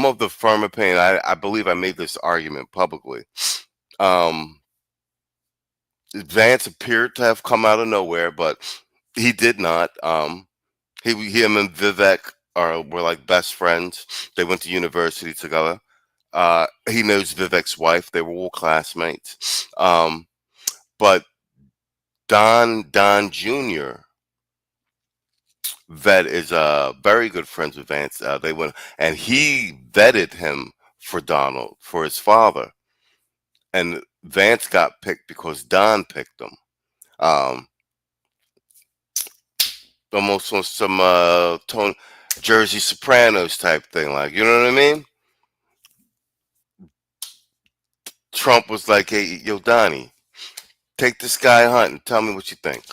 of the firm opinion. I believe I made this argument publicly. Vance appeared to have come out of nowhere, but he did not. Him and Vivek were like best friends. They went to university together. He knows Vivek's wife. They were all classmates. But Don Jr. Vet is very good friends with Vance. They went, and he vetted him for his father. And Vance got picked because Don picked him. Almost on some Jersey Sopranos type thing, like, you know what I mean? Trump was like, hey, yo, Donnie, take this guy hunting. Tell me what you think.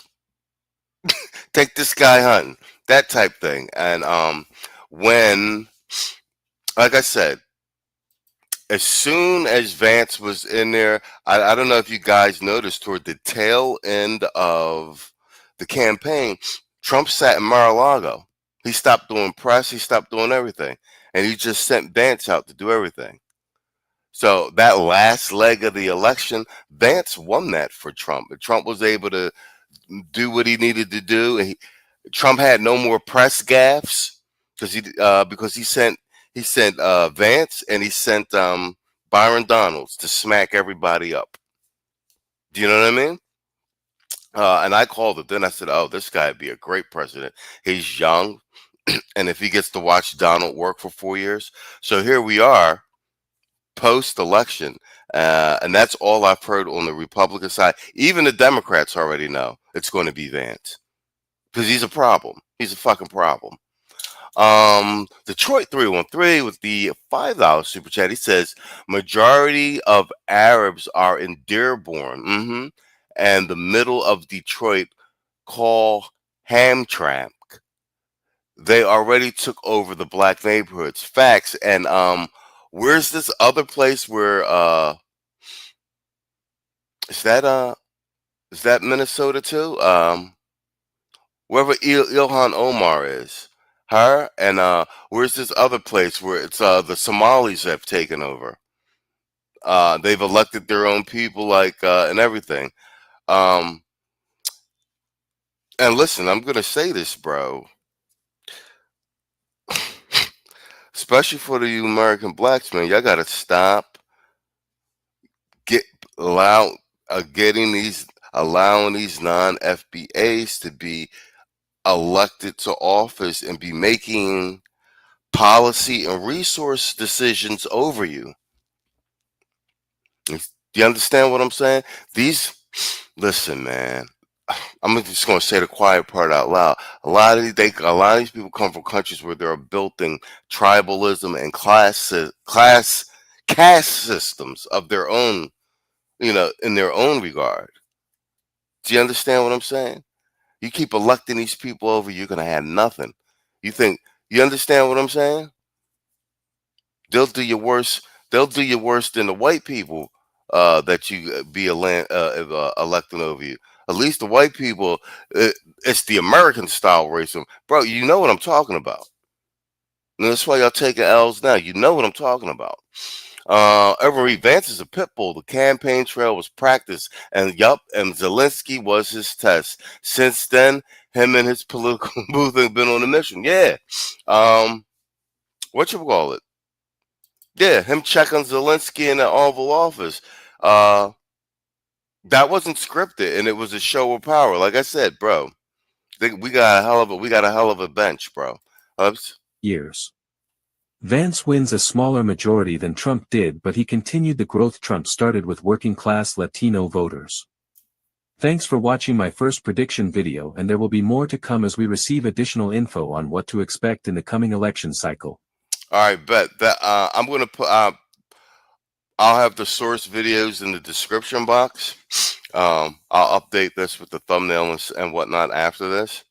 Take this guy hunting. That type thing. And when, like I said, as soon as Vance was in there, I don't know if you guys noticed, toward the tail end of the campaign, Trump sat in Mar-a-Lago. He stopped doing press. He stopped doing everything. And he just sent Vance out to do everything. So that last leg of the election, Vance won that for Trump. Trump was able to do what he needed to do. And Trump had no more press gaffes because he sent Vance, and he sent Byron Donalds to smack everybody up. Do you know what I mean? And I called it then. I said, oh, this guy would be a great president. He's young. And if he gets to watch Donald work for 4 years. So here we are, post-election. And that's all I've heard on the Republican side. Even the Democrats already know it's going to be Vance. Because he's a problem. He's a fucking problem. Detroit 313 with the $5 super chat. He says, majority of Arabs are in Dearborn. And the middle of Detroit call Hamtramck. They already took over the black neighborhoods. Facts. And where's this other place where Is that Minnesota too? Wherever Ilhan Omar is, her and where's this other place where it's the Somalis have taken over? They've elected their own people, like and everything. Um, and listen, I'm gonna say this, bro. Especially for the American blacks, man, y'all gotta stop get allow getting these allowing these non-FBAs to be elected to office and be making policy and resource decisions over you. Do you understand what I'm saying? Listen, man. I'm just going to say the quiet part out loud. A lot of these people come from countries where they're building tribalism and caste systems of their own, in their own regard. Do you understand what I'm saying? You keep electing these people over, you're going to have nothing. You understand what I'm saying? They'll do you worse. They'll do you worse than the white people that you be electing over you. At least the white people, it's the American style racism, bro. You know what I'm talking about. And that's why y'all taking L's now. You know what I'm talking about. Every Vance is a pit bull. The campaign trail was practiced, and Zelensky was his test. Since then, him and his political booth have been on a mission. Yeah. What you call it? Yeah, him checking Zelensky in the Oval Office. That wasn't scripted, and it was a show of power. Like I said, bro, we got a hell of a bench, bro. Years. Vance wins a smaller majority than Trump did, but he continued the growth Trump started with working-class Latino voters. Thanks for watching my first prediction video, and there will be more to come as we receive additional info on what to expect in the coming election cycle. All right, bet that I'm gonna put. I'll have the source videos in the description box. I'll update this with the thumbnail and whatnot after this.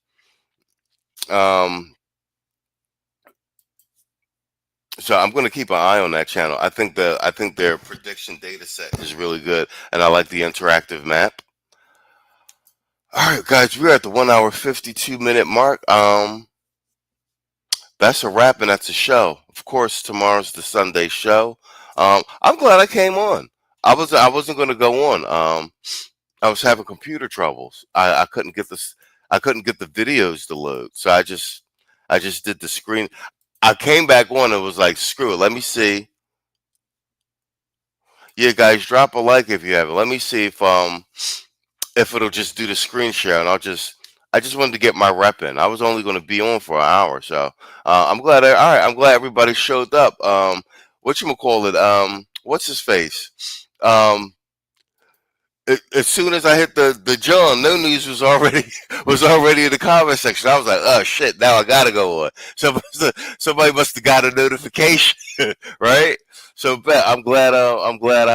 So I'm going to keep an eye on that channel. I think their prediction data set is really good, and I like the interactive map. All right, guys, we're at the 1 hour 52-minute mark. That's a wrap, and that's a show. Of course, tomorrow's the Sunday show. I'm glad I came on. I wasn't going to go on. I was having computer troubles. I couldn't get the videos to load, so I just did the screen. I came back on and was like, screw it, let me see. Yeah, guys, drop a like if you have it. Let me see if it'll just do the screen share, and I just wanted to get my rep in. I was only going to be on for an hour, so I'm glad. All right, I'm glad everybody showed up. Whatchamacallit? What's his face? As soon as I hit the John, no news was already in the comment section. I was like, oh shit, now I gotta go on. Somebody must have got a notification, right? So I'm glad I went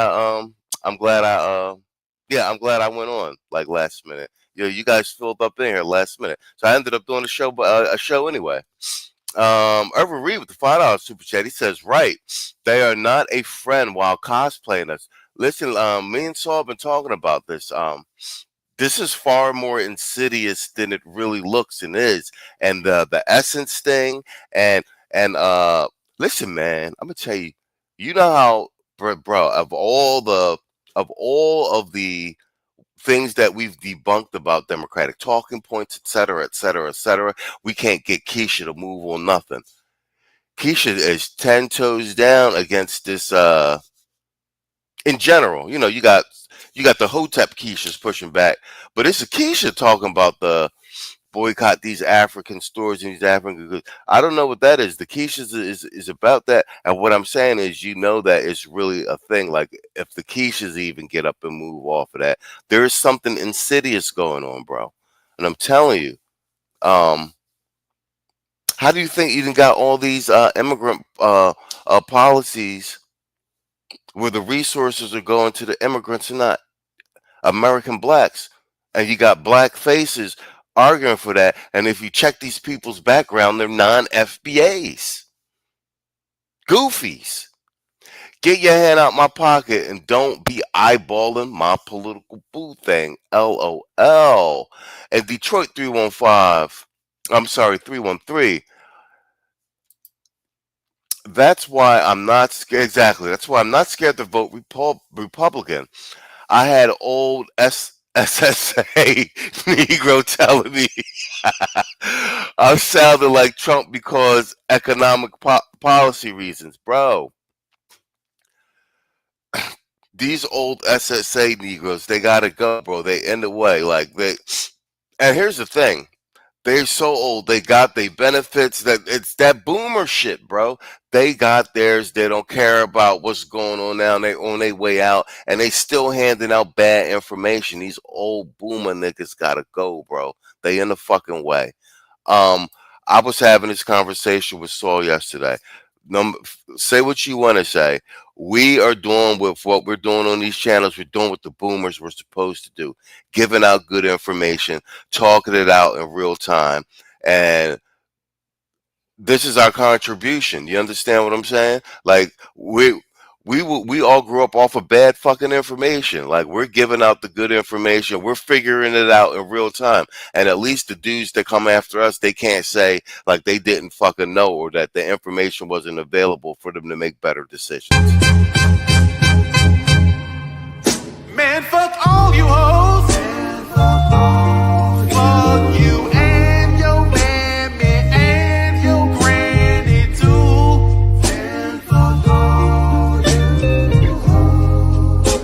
on like last minute. You guys filled up in here last minute, so I ended up doing a show anyway. Ever Reed with the $5 super chat. He says, right, they are not a friend while cosplaying us. Listen, me and Saul have been talking about this. This is far more insidious than it really looks and is. And the essence thing and listen, man, I'm gonna tell you, you know how, bro, of all of the things that we've debunked about Democratic talking points, et cetera, et cetera, et cetera, we can't get Keisha to move on nothing. Keisha is 10 toes down against this. In general, you got the Hotep Keishas pushing back, but it's a Keisha talking about the boycott these African stores and these African goods. I don't know what that is. The Keishas is about that, and what I'm saying is, that it's really a thing. Like if the Keishas even get up and move off of that, there is something insidious going on, bro. And I'm telling you, how do you think you even got all these immigrant policies where the resources are going to the immigrants and not American blacks? And you got black faces arguing for that. And if you check these people's background, they're non-FBAs. Goofies. Get your hand out my pocket and don't be eyeballing my political boo thing. LOL. And Detroit 313. That's why I'm not scared. Exactly. That's why I'm not scared to vote Republican. I had old SSA Negro telling me I sounded like Trump because economic policy reasons, bro. These old SSA Negroes, they gotta go, bro. They in the way, like they. And here's the thing: they're so old. They got their benefits. That it's that boomer shit, bro. They got theirs. They don't care about what's going on now. They on their way out, and they still handing out bad information. These old boomer niggas gotta go, bro. They in the fucking way. I was having this conversation with Saul yesterday. Say what you want to say. We are doing with what we're doing on these channels. We're doing what the boomers were supposed to do, giving out good information, talking it out in real time, and this is our contribution. You understand what I'm saying? Like we all grew up off of bad fucking information. Like we're giving out the good information. We're figuring it out in real time. And at least the dudes that come after us, they can't say like they didn't fucking know or that the information wasn't available for them to make better decisions. Man, fuck all you hoes. Fuck you and your mammy and your granny too. And fuck all you hoes.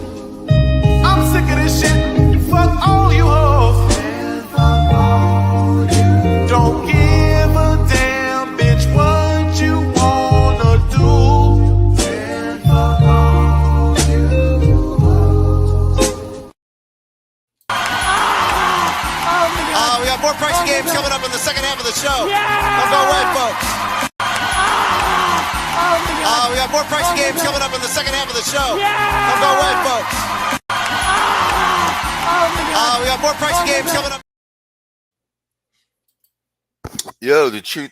I'm sick of this shit. Fuck all you hoes. And fuck all you. Don't give a damn, bitch, what you wanna do. And fuck all you hoes. We got more pricey games coming up in the second half of the show. Don't go away, folks. We got more pricey games coming up in the second half of the show. Don't go away, folks. We got more pricey games coming up. Yo, Detroit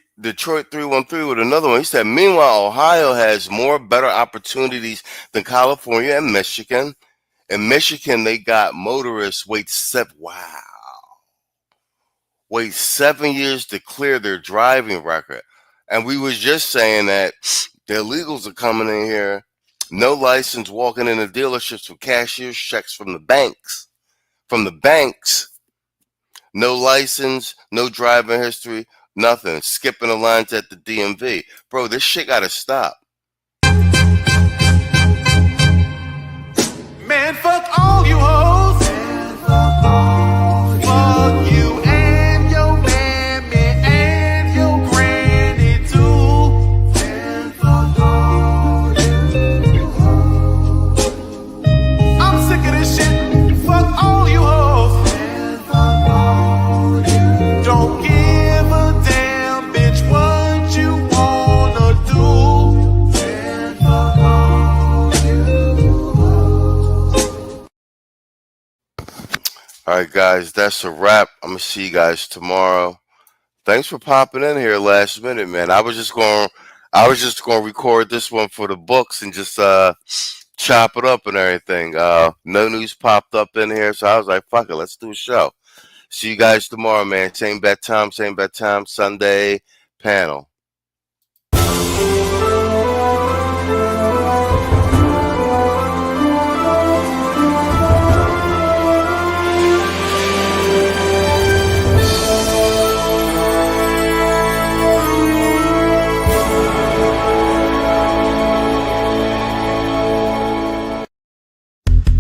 313 with another one. He said, meanwhile, Ohio has more better opportunities than California and Michigan. In Michigan, they got motorists wait 7 years to clear their driving record. And we was just saying that the illegals are coming in here, no license, walking into dealerships with cashier's checks from the banks. No license, no driving history, nothing. Skipping the lines at the DMV. Bro, this shit gotta stop. Man, fuck all you hoes. Fuck you and your mammy and your granny too. And fuck all you hoes. I'm sick of this shit. Fuck all you hoes. And fuck all you. Don't give a damn, bitch, what you wanna do. And fuck all you hoes. All right, guys, that's a wrap. I'm gonna see you guys tomorrow. Thanks for popping in here last minute, man. I was just going to record this one for the books and just chop it up and everything. No news popped up in here, so I was like, fuck it, let's do a show. See you guys tomorrow, man. Same bad time, Sunday panel.